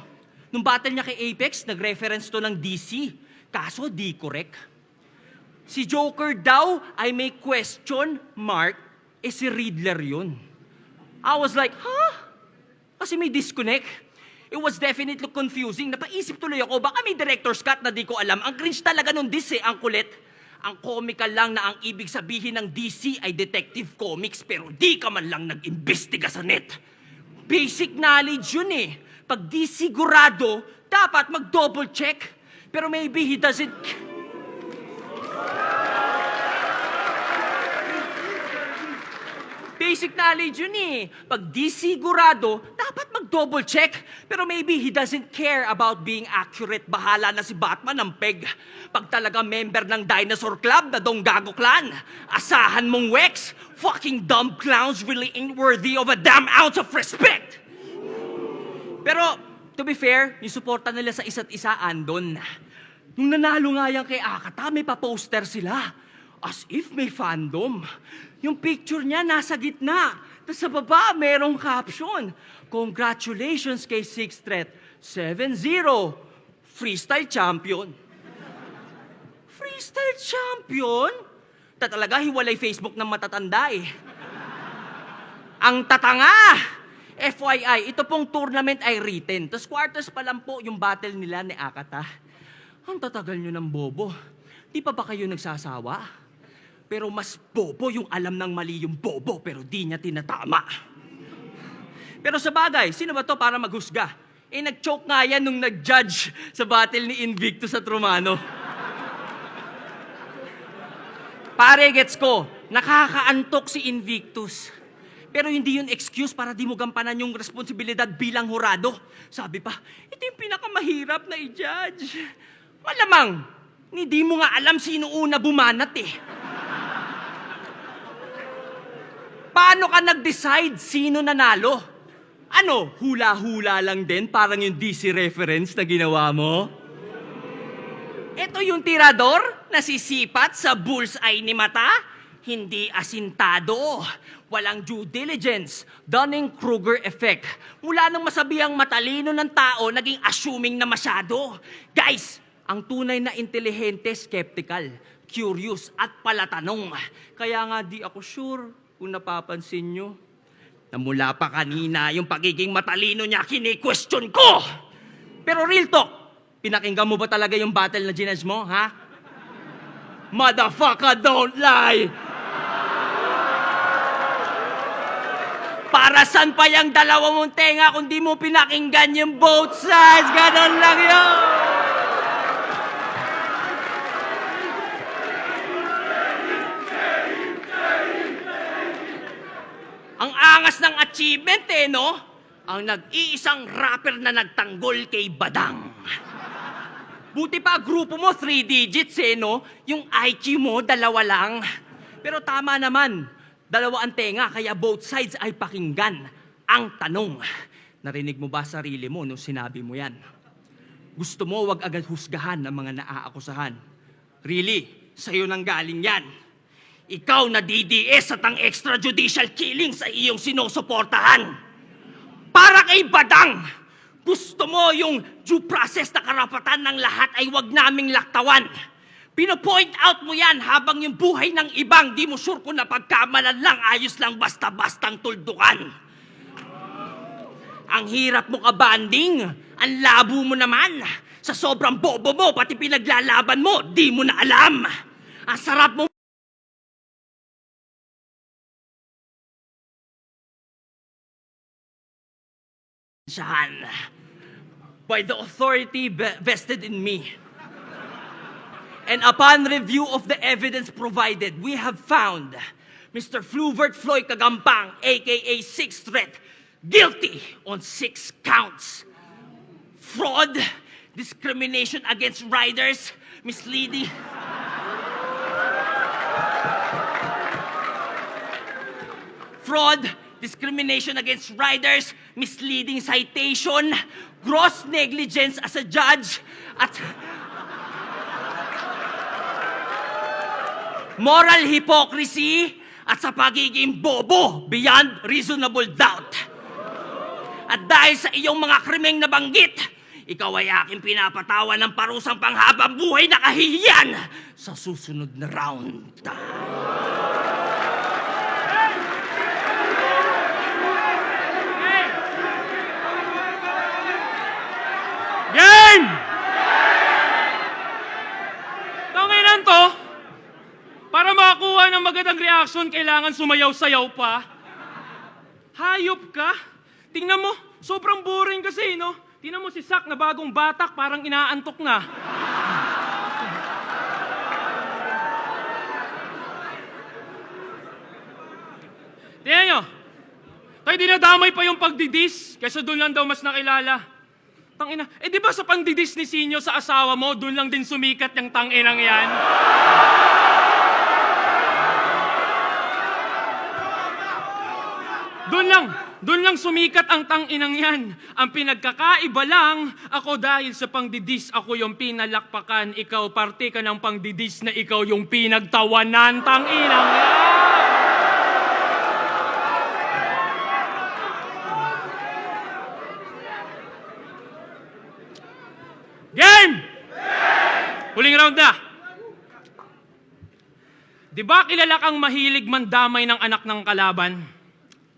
Nung battle niya kay Apex, nag-reference to ng DC. Kaso, di correct. Si Joker daw ay may question mark, si Riddler yun. I was like, huh? Kasi may disconnect. It was definitely confusing. Napaisip tuloy ako, baka may director's cut na di ko alam. Ang cringe talaga nung DC, ang kulit. Ang comical lang na ang ibig sabihin ng DC ay detective comics, pero di ka man lang nag-imbestiga sa net. Basic knowledge yun eh. Pag di sigurado, dapat mag-double check. Pero maybe he doesn't... Basic knowledge yun eh. Pag di sigurado, dapat mag-double check. Pero maybe he doesn't care about being accurate. Bahala na si Batman ng peg. Pag talaga member ng Dinosaur Club na Donggago Clan, asahan mong Wex, fucking dumb clowns really ain't worthy of a damn ounce of respect. Pero, to be fair, yung suporta nila sa isa't isa andon. Nung nanalo nga yan kay Akata, may pa-poster sila. As if may fandom. Yung picture niya nasa gitna. Tapos sa baba, merong caption. Congratulations kay Sixth Threat. 7-0. Freestyle champion. Freestyle champion? Talaga, hiwalay Facebook ng matatanda eh. Ang tatanga! FYI, ito pong tournament ay written. Tapos quarters pa lang po yung battle nila ni Akata. Ang tatagal nyo ng bobo. Di pa ba kayo nagsasawa? Pero mas bobo yung alam ng mali yung bobo, pero di niya tinatama. Pero sa bagay, sino ba to para maghusga? Nag-choke nga yan nung nag-judge sa battle ni Invictus at Romano. Pare, gets ko, nakakaantok si Invictus. Pero hindi yun excuse para di mo gampanan yung responsibilidad bilang hurado. Sabi pa, ito yung pinakamahirap na i-judge. Malamang, hindi mo nga alam sino una bumanat eh. Paano ka nag-decide sino nanalo? Ano, hula-hula lang din parang yung DC reference na ginawa mo? Ito yung tirador na sisipat sa bullseye ni mata, hindi asintado. Walang due diligence, Dunning-Kruger effect. Mula nang masabihang matalino ng tao, naging assuming na masyado. Guys, ang tunay na intelihente, skeptical, curious, at palatanong. Kaya nga di ako sure kung napapansin nyo na mula pa kanina yung pagiging matalino niya kini-question ko. Pero real talk, pinakinggan mo ba talaga yung battle na ginage mo, ha? Motherfucker, don't lie! Para saan pa yung dalawa mong tenga kung di mo pinakinggan yung both sides? Ganon lang yun! Ang angas ng achievement no? Ang nag-iisang rapper na nagtanggol kay Badang. Buti pa grupo mo 3 digits no? Yung IQ mo 2 lang. Pero tama naman, 2 ang tenga kaya both sides ay pakinggan. Ang tanong, narinig mo ba sarili mo nung sinabi mo yan? Gusto mo wag agad husgahan ng mga naaakusahan. Really, sa'yo nang galing yan. Ikaw na DDS at ang extrajudicial killing sa iyong sinusuportahan. Para kay Badang, gusto mo yung due process na karapatan ng lahat ay wag naming laktawan. Pino-point out mo yan habang yung buhay ng ibang di mo sure kung napagkamalan lang, ayos lang basta-bastang tuldukan. Ang hirap mo kabanding, ang labo mo naman. Sa sobrang bobo mo, pati pinaglalaban mo, di mo na alam. Ang sarap mo by the authority vested in me. And upon review of the evidence provided, we have found Mr. Fluvert Floyd Kagampang, aka Sixth Threat, guilty on 6 counts. Fraud, discrimination against riders, misleading... Fraud, discrimination against riders, misleading citation, gross negligence as a judge, at moral hypocrisy, at sa pagiging bobo beyond reasonable doubt. At dahil sa iyong mga krimeng nabanggit, ikaw ay aking pinapatawan ng parusang panghabang buhay na kahihiyan sa susunod na round. Game! Tanginan to, para makakuha ng magandang reaction, kailangan sumayaw-sayaw pa. Hayop ka? Tingnan mo, sobrang boring kasi, no? Tingnan mo si Sak na bagong batak, parang inaantok na. Tingnan nyo, tayo dinadamay pa yung pagdidis, kaysa doon lang daw mas nakilala. Tangina, di ba sa pangdidis ni Sinyo sa asawa mo, doon lang din sumikat yung tanginang yan? Doon lang sumikat ang tanginang yan. Ang pinagkakaiba lang, ako dahil sa pangdidis, ako yung pinalakpakan, ikaw parte ka ng pangdidis na ikaw yung pinagtawanan, tanginang yan. Game! Huling round na. Di ba kilala kang mahilig mandamay ng anak ng kalaban?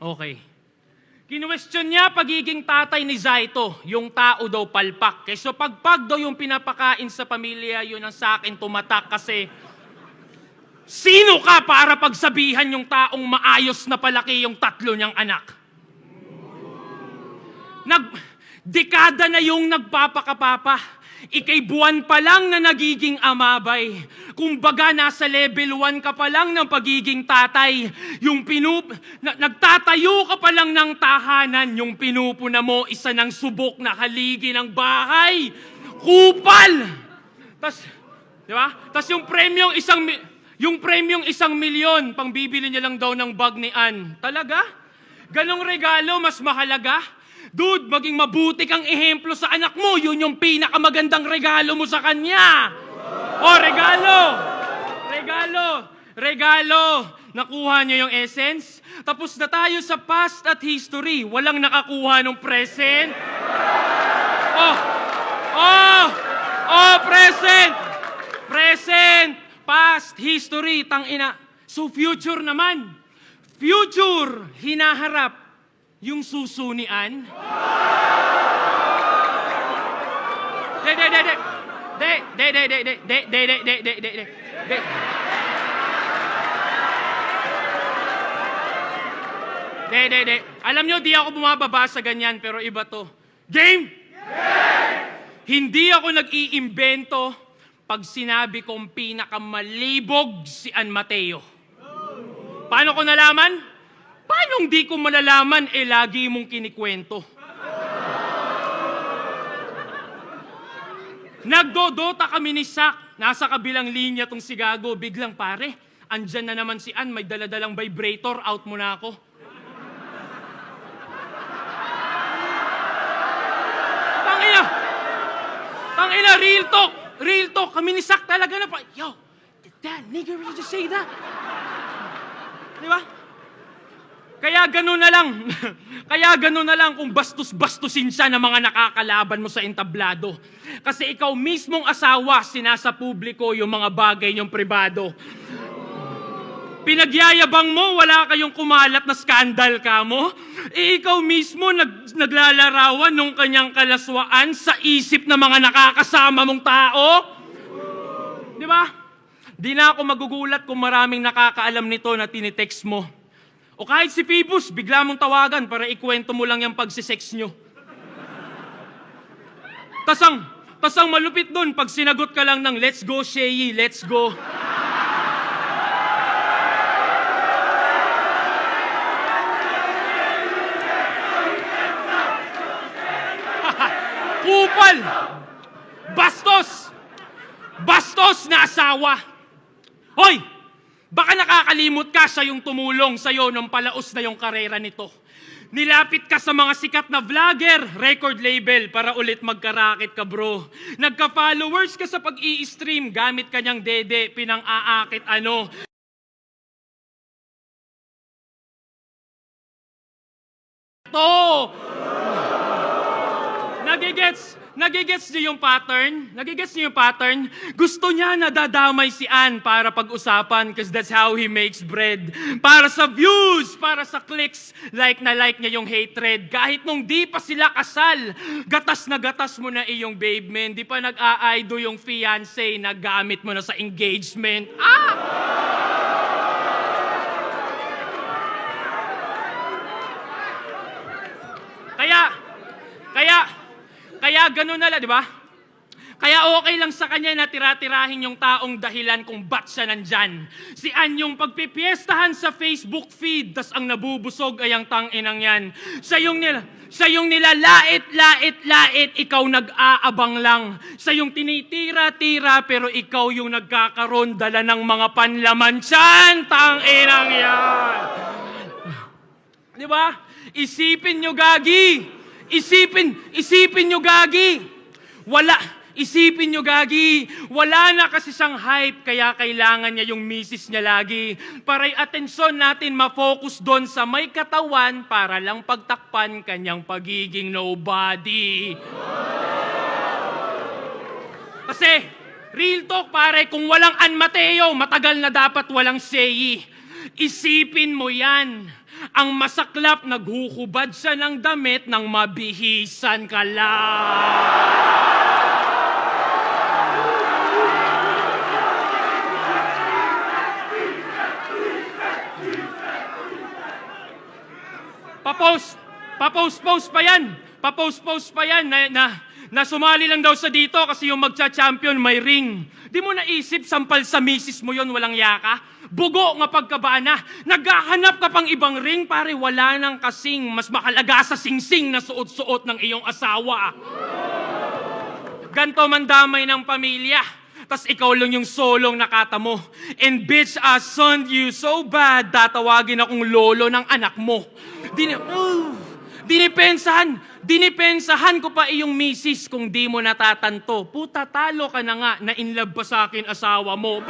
Okay. Kinwestiyon niya pagiging tatay ni Zaito, yung tao daw palpak. Kaysa pagpag daw yung pinapakain sa pamilya, yun ang sa akin tumatak kasi sino ka para pagsabihan yung taong maayos na palaki yung 3 niyang anak? Dekada na yung nagpapakapapa. Ika'y buwan pa lang na nagiging amabay. Kumbaga, nasa level 1 ka pa lang ng pagiging tatay. Nagtatayo ka pa lang ng tahanan. Yung pinupuna mo, isa ng subok na haligi ng bahay. Kupal! Di ba? Tas yung premyong 1,000,000, pang bibili niya lang daw ng bag ni Ann. Talaga? Ganong regalo, mas mahalaga? Dude, maging mabuti kang ehemplo sa anak mo. Yun yung pinakamagandang regalo mo sa kanya. O, regalo! regalo. Nakuha nyo yung essence? Tapos na tayo sa past at history. Walang nakakuha ng present. Present! Present! Past, history, tangina. So future naman. Future, hinaharap. Yung susunian. Alam nyo, di ako bumababa sa ganyan, pero iba to. Game! Hindi ako nag-iimbento pag sinabi kong pinakamalibog si An Mateo. Paano ko nalaman? Paano hindi ko malalaman, lagi mong kinikwento? Nagdodota kami ni Sak. Nasa kabilang linya tong si Gago. Biglang pare, andyan na naman si An, may daladalang vibrator, out mo na ako. Tangina, real talk. Real talk. Kami ni Sak talaga na pa. Yo, did that nigga really just say that? Di ba? Kaya gano'n na lang. Kaya gano'n na lang kung bastos-bastusin siya ng mga nakakalaban mo sa entablado. Kasi ikaw mismong asawa, sinasa publiko yung mga bagay niyong pribado. Pinagyayabang mo, wala kayong kumalat na skandal ka mo. Ikaw mismo naglalarawan nung kanyang kalaswaan sa isip ng mga nakakasama mong tao. Di ba? Di na ako magugulat kung maraming nakakaalam nito na tinitext mo. O kahit si Phoebus, bigla mong tawagan para ikwento mo lang yung pagsisex nyo. Tasang malupit dun pag sinagot ka lang ng let's go, Shei, let's go. Kupal! Bastos na asawa! Hoy! Baka nakakalimot ka, siya yung tumulong sa'yo nung palaos na yung karera nito. Nilapit ka sa mga sikat na vlogger, record label, para ulit magkarakit ka, bro. Nagka-followers ka sa pag-i-stream, gamit kanyang dede, pinang-aakit ano. Nagigets niyo yung pattern? Nagigets niyo yung pattern? Gusto niya nadadamay si Ann para pag-usapan because that's how he makes bread. Para sa views, para sa clicks, like na like niya yung hatred. Kahit nung di pa sila kasal, gatas na gatas mo na iyong babe, man. Di pa nag-a-aido yung fiancé, nagamit mo na sa engagement. Kaya ganun na lang, di ba? Kaya okay lang sa kanya na tira-tirahin yung taong dahilan kung ba't siya nandyan. Si Ann yung pagpipiestahan sa Facebook feed, tas ang nabubusog ay ang tanginang yan. Sa yung nila lait, ikaw nag-aabang lang. Sa yung tinitira-tira, pero ikaw yung nagkakaroon dala ng mga panlaman tiyan, tanginang yan. Di ba? Isipin nyo, gagi. Isipin nyo, gagi. Isipin nyo, gagi. Wala na kasi siyang hype, kaya kailangan niya yung misis niya lagi. Para atensyon natin ma-focus doon sa may katawan para lang pagtakpan kanyang pagiging nobody. Kasi, real talk pare, kung walang Ann Mateo, matagal na dapat walang Sei. Isipin mo yan. Ang masaklap, naghuhubad siya ng damit nang mabihisan ka lang. Papost pa yan na sumali lang daw sa dito kasi yung magcha-champion may ring. Di mo naisip, sampal sa misis mo yon, walang yaka? Bugo nga pagkabana. Naghahanap ka pang ibang ring, pare, wala nang kasing mas makalaga sa singsing na suot-suot ng iyong asawa. Ganto man damay ng pamilya. Tas ikaw lang yung solong nakata mo. And bitch, I son you so bad, tatawagin akong lolo ng anak mo. Dinipensahan ko pa iyong misis kung di mo natatanto. Puta, talo ka na nga na in love pa sa akin asawa mo.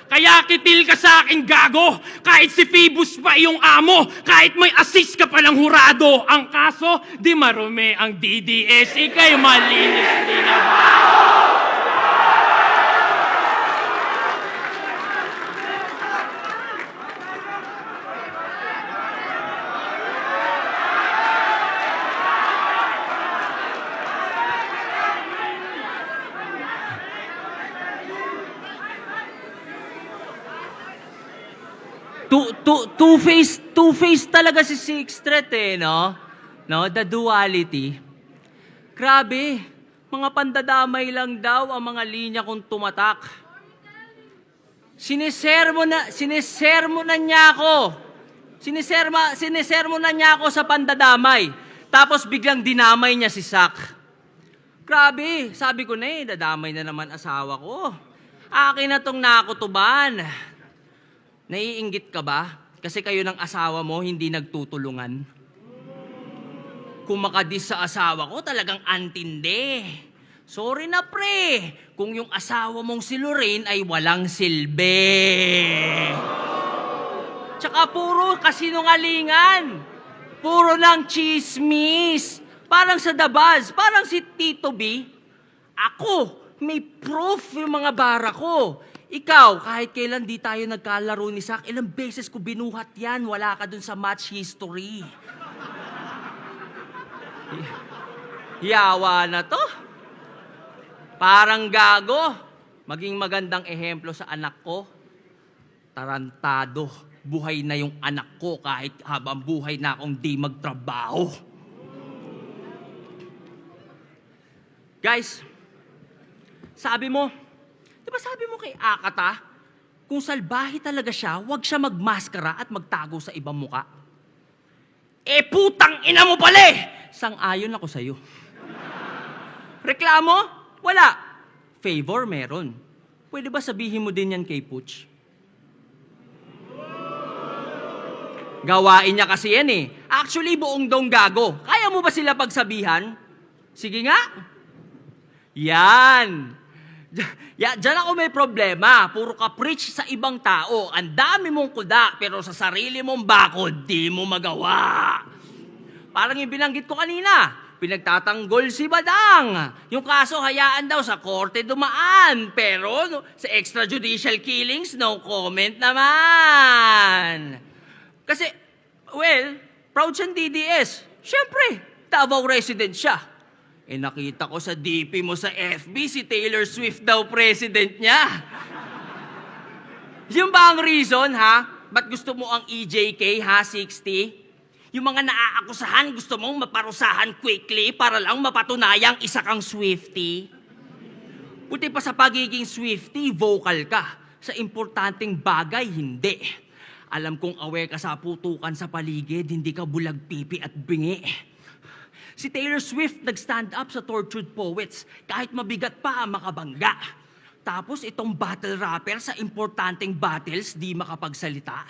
Kaya kitil ka sa akin, gago! Kahit si Phoebus pa iyong amo, kahit may assist ka pa ng hurado, ang kaso, di marumi ang DDS, ika'y malinis din na ba? Two-face talaga si Sixth Threat eh, no? No, the duality. Grabe, mga pandadamay lang daw ang mga linya kong tumatak. Sinisermo na niya ako. Sinisermo na niya ako sa pandadamay. Tapos biglang dinamay niya si Sak. Grabe, sabi ko na eh, dadamay na naman asawa ko. Akin na tong nakutuban. Naiinggit ka ba? Kasi kayo ng asawa mo hindi nagtutulungan. Kung makadis sa asawa ko, talagang antindi. Sorry na pre, kung yung asawa mong si Lorraine ay walang silbi. Tsaka puro kasinungalingan. Puro lang chismis. Parang sa The Buzz, parang si Tito B. Ako, may proof yung mga bara ko. Ikaw, kahit kailan di tayo nagkalaro ni Sak, ilang beses ko binuhat yan, wala ka dun sa match history. Yawa na to. Parang gago. Maging magandang ehemplo sa anak ko. Tarantado. Buhay na yung anak ko kahit habang buhay na akong di magtrabaho. Guys, sabi mo kay Akata, kung salbahe talaga siya, huwag siya magmaskara at magtago sa ibang muka. Eh putang ina mo pala eh! Sang-ayon ako sa'yo. Reklamo? Wala. Favor meron. Pwede ba sabihin mo din yan kay Putsch? Gawain niya kasi yan eh. Actually, buong dong gago. Kaya mo ba sila pagsabihan? Sige nga. Yan. Diyan ako may problema. Puro ka preach sa ibang tao. Ang dami mong kuda, pero sa sarili mong bakod, di mo magawa. Parang yung binanggit ko kanina, pinagtatanggol si Badang. Yung kaso hayaan daw sa korte dumaan. Pero sa extrajudicial killings, no comment naman. Kasi, well, proud siyang DDS. Siyempre, Davao resident siya. Eh nakita ko sa DP mo sa FB, si Taylor Swift daw president niya. Yung ba ang reason, ha? Ba't gusto mo ang EJK, ha, 60? Yung mga naaakusahan, gusto mong maparusahan quickly para lang mapatunayang isa kang Swiftie? Buti pa sa pagiging Swiftie, vocal ka. Sa importanteng bagay, hindi. Alam kong aware ka sa putukan sa paligid, hindi ka bulag pipi at bingi. Si Taylor Swift nag-stand up sa Tortured Poets kahit mabigat pa ang makabangga. Tapos itong battle rapper sa importanteng battles di makapagsalita.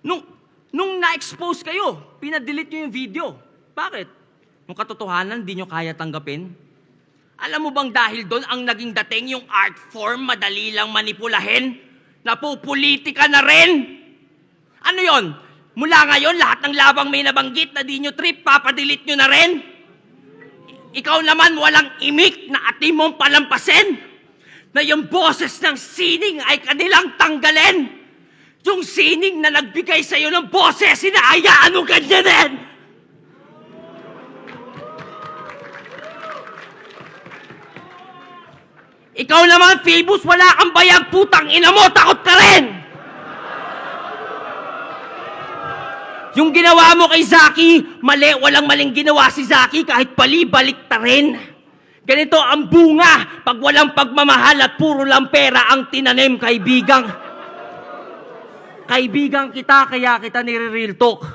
Nung na-expose kayo, pinadelete nyo yung video. Bakit? Yung katotohanan di nyo kaya tanggapin? Alam mo bang dahil doon ang naging dating yung art form madali lang manipulahin? Napupolitika na rin? Ano yon? Mula ngayon, lahat ng labang may nabanggit na di nyo trip, papadelete nyo na rin? Ikaw naman walang imik na atim mong palampasin na yung boses ng sining ay kanilang tanggalin. Yung sining na nagbigay sa'yo ng boses, hinahayaan mo ganyanin! Ikaw naman, Phoebus, wala kang bayag, putang ina mo, takot ka rin! Yung ginawa mo kay Zaki, mali, walang maling ginawa si Zaki kahit balik ta rin. Ganito ang bunga pag walang pagmamahal at puro lang pera ang tinanim, kaibigang. Kaibigang kita, kaya kita nire-real talk.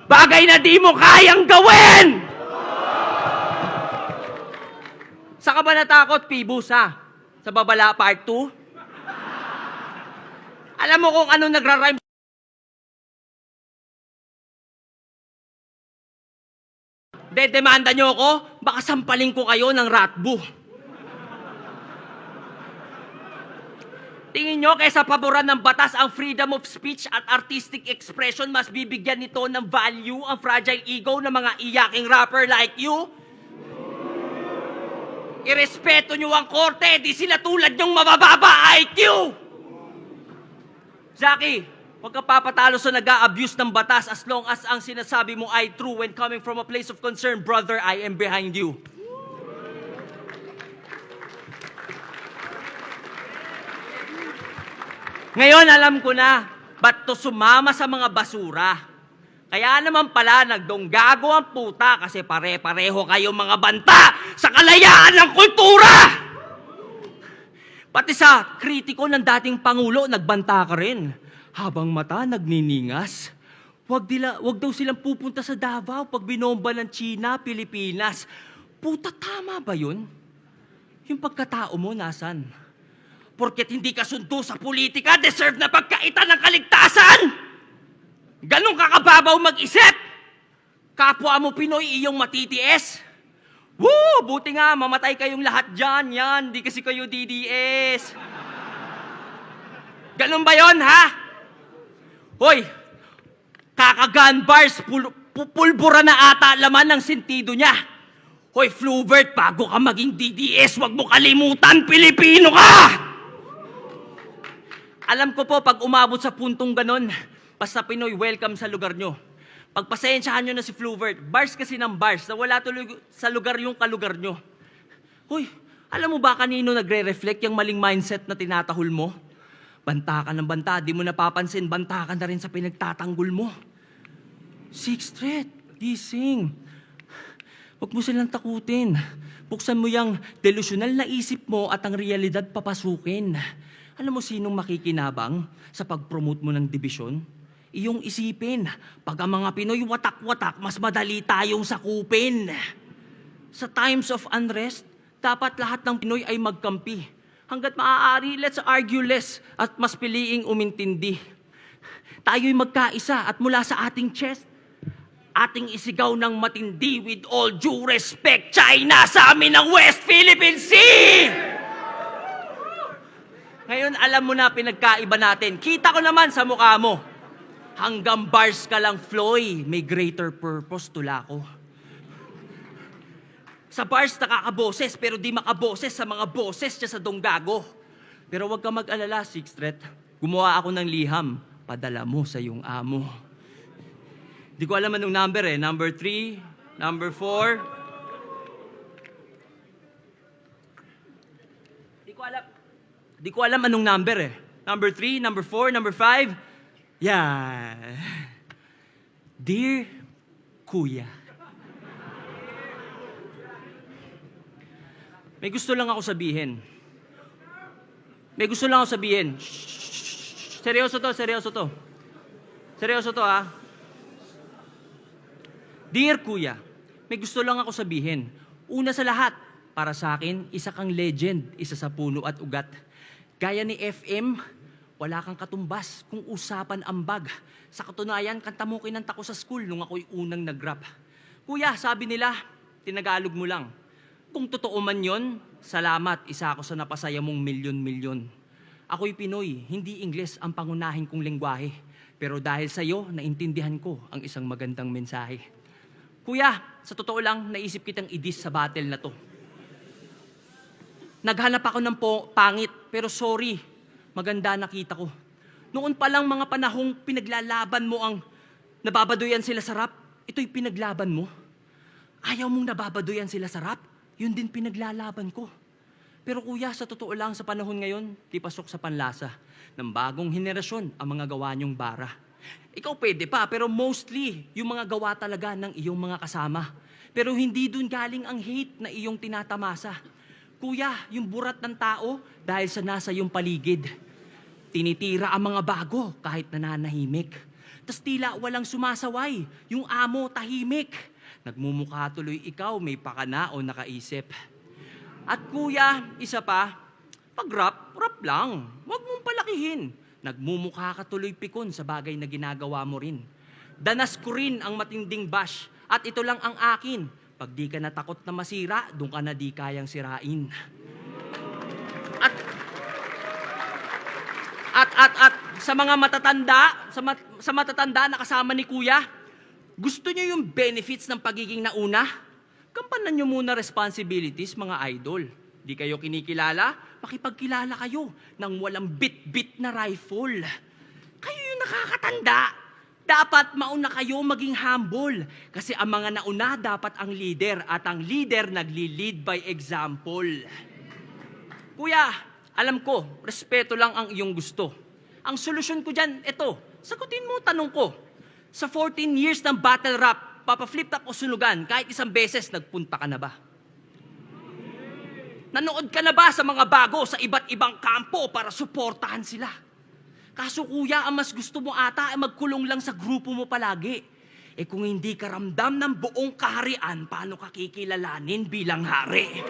Bagay na di mo kayang gawin! Saan ka ba natakot, Phoebus, ha? Sa Babala Part 2? Alam mo kung ano nagra-rhyme demanda nyo ako, baka sampaling ko kayo ng ratbo. Tingin nyo, kaysa paboran ng batas ang freedom of speech at artistic expression, mas bibigyan nito ng value ang fragile ego ng mga iyaking rapper like you? Irespeto nyo ang korte, di sila tulad nyong mabababa IQ! Zaki, huwag ka papatalo sa nag-a-abuse ng batas as long as ang sinasabi mo ay true when coming from a place of concern. Brother, I am behind you. Ngayon, alam ko na, ba't to sumama sa mga basura? Kaya naman pala, nagdonggago ang puta kasi pare-pareho kayong mga banta sa kalayaan ng kultura! Pati sa kritiko ng dating Pangulo, nagbanta ka rin. Habang mata nagniningas. Wag daw silang pupunta sa Davao pag binomba ng China, Pilipinas. Puta, tama ba yun? Yung pagkatao mo, nasan? Porket hindi ka sundo sa politika, deserve na pagkaitan ng kaligtasan! Ganun ka kababaw mag-isip! Kapwa mo Pinoy iyong matitiis? Woo! Buti nga, mamatay kayong lahat dyan, yan. Di kasi kayo DDS. Ganun ba yon, ha? Hoy, kakagan bars, pulbura na ata laman ng sentido niya. Hoy, Fluvert, bago ka maging DDS, wag mo kalimutan, Pilipino ka! Alam ko po, pag umabot sa puntong ganon, basta Pinoy, welcome sa lugar nyo. Pagpasensyahan nyo na si Fluvert. Bars kasi ng bars, na wala tuloy sa lugar yung kalugar nyo. Hoy, alam mo ba kanino nagre-reflect yung maling mindset na tinatahol mo? Banta ka ng banta, di mo napapansin, banta ka na rin sa pinagtatanggol mo. Sixth Street, gising. Huwag mo silang takutin. Buksan mo yung delusional na isip mo at ang realidad papasukin. Alam mo sinong makikinabang sa pag-promote mo ng dibisyon? Iyong isipin, pag ang mga Pinoy watak-watak, mas madali tayong sakupin. Sa times of unrest, dapat lahat ng Pinoy ay magkampi. Hanggat maaari, let's argue less at mas piliing umintindi. Tayo'y magkaisa at mula sa ating chest, ating isigaw ng matindi with all due respect, China sa amin ng West Philippine Sea! Ngayon, alam mo na pinagkaiba natin. Kita ko naman sa mukha mo. Hanggang bars ka lang, Floy. May greater purpose, tula ko. Sa bars nakakaboses, pero di makaboses sa mga boses niya sa donggago. Pero huwag ka mag-alala, Sixth Street. Gumawa ako ng liham. Padala mo sa iyong amo. Di ko alam anong number eh. Number 3, number 4. Di ko alam anong number eh. Number 3, number 4, number 5. Yeah. Dear Kuya. May gusto lang ako sabihin. Shh. Seryoso to. Seryoso to ha. Dear Kuya, may gusto lang ako sabihin. Una sa lahat, para sa akin, isa kang legend, isa sa puno at ugat. Gaya ni FM, wala kang katumbas kung usapan ambag. Sa katunayan, kanta mo kinanta ko sa school nung ako'y unang nag-rap. Kuya, sabi nila, tinagalog mo lang. Kung totoo man yon, salamat, isa ako sa napasaya mong milyon-milyon. Ako'y Pinoy, hindi Ingles ang pangunahin kong lengguwahe. Pero dahil sa'yo, naintindihan ko ang isang magandang mensahe. Kuya, sa totoo lang, naisip kitang idis sa battle na to. Naghanap ako ng pangit, pero sorry, maganda nakita ko. Noon pa lang mga panahong pinaglalaban mo ang nababadoyan sila sa rap, ito'y pinaglaban mo. Ayaw mong nababadoyan sila sa rap, yun din pinaglalaban ko. Pero kuya, sa totoo lang sa panahon ngayon, di pasok sa panlasa ng bagong henerasyon ang mga gawa niyong bara. Ikaw pwede pa, pero mostly yung mga gawa talaga ng iyong mga kasama. Pero hindi dun galing ang hate na iyong tinatamasa. Kuya, yung burat ng tao dahil sa nasa iyong paligid. Tinitira ang mga bago kahit nananahimik. Tas tila walang sumasaway, yung amo tahimik. Nagmumukha tuloy ikaw may pakana o nakaisip. At kuya, isa pa, pag rap lang. Huwag mong palakihin. Nagmumukha ka tuloy pikon sa bagay na ginagawa mo rin. Danas ko rin ang matinding bash at ito lang ang akin. Pag di ka natakot na masira, doon ka na di kayang sirain. At sa mga matatanda, sa matatanda na kasama ni Kuya, gusto niyo yung benefits ng pagiging nauna? Gampanan niyo muna responsibilities, mga idol. Di kayo kinikilala? Makipagkilala kayo ng walang bit-bit na rifle. Kayo yung nakakatanda. Dapat mauna kayo maging humble. Kasi ang mga nauna dapat ang leader. At ang leader nagli-lead by example. Kuya, alam ko, respeto lang ang iyong gusto. Ang solusyon ko dyan, ito. Sagutin mo tanong ko. Sa 14 years ng battle rap, papa-flip top o sunugan, kahit isang beses, nagpunta ka na ba? Nanood ka na ba sa mga bago sa iba't ibang kampo para suportahan sila? Kaso kuya, ang mas gusto mo ata ay magkulong lang sa grupo mo palagi. Eh kung hindi ka ramdam ng buong kaharian, paano ka kikilalanin bilang hari?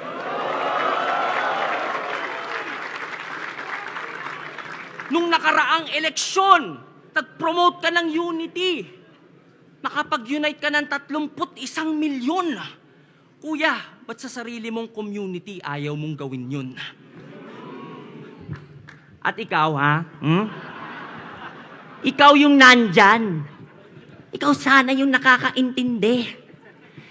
Nung nakaraang eleksyon, nag-promote ka ng unity. Nakapag-unite ka ng 31 milyon. Kuya, ba't sa sarili mong community ayaw mong gawin yun? At ikaw, ha? Ikaw yung nandyan. Ikaw sana yung nakakaintindi.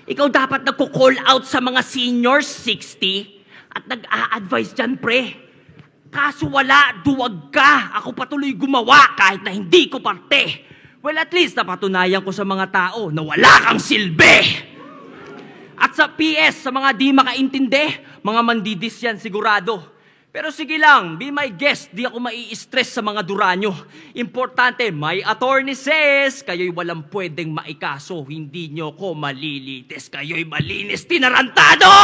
Ikaw dapat nagko-call out sa mga seniors 60 at nag-a-advise dyan, pre. Kaso wala, duwag ka. Ako patuloy gumawa kahit na hindi ko parte. Well, at least napatunayan ko sa mga tao na wala kang silbi. At sa PS, sa mga di makaintindi, mga mandidis yan sigurado. Pero sige lang, be my guest, di ako mai-stress sa mga duranyo. Importante, my attorney says, kayo'y walang pwedeng maikaso, hindi nyo ko malilitis, kayo'y malinis tinarantado!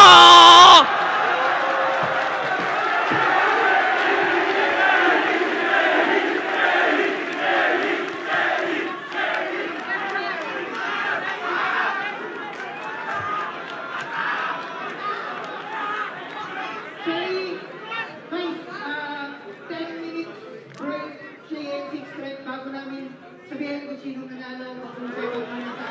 Say, guys, 10 minutes break, Shay and Six Thread, bago namin sabihin kung sino nanalo, kung sino nanalo.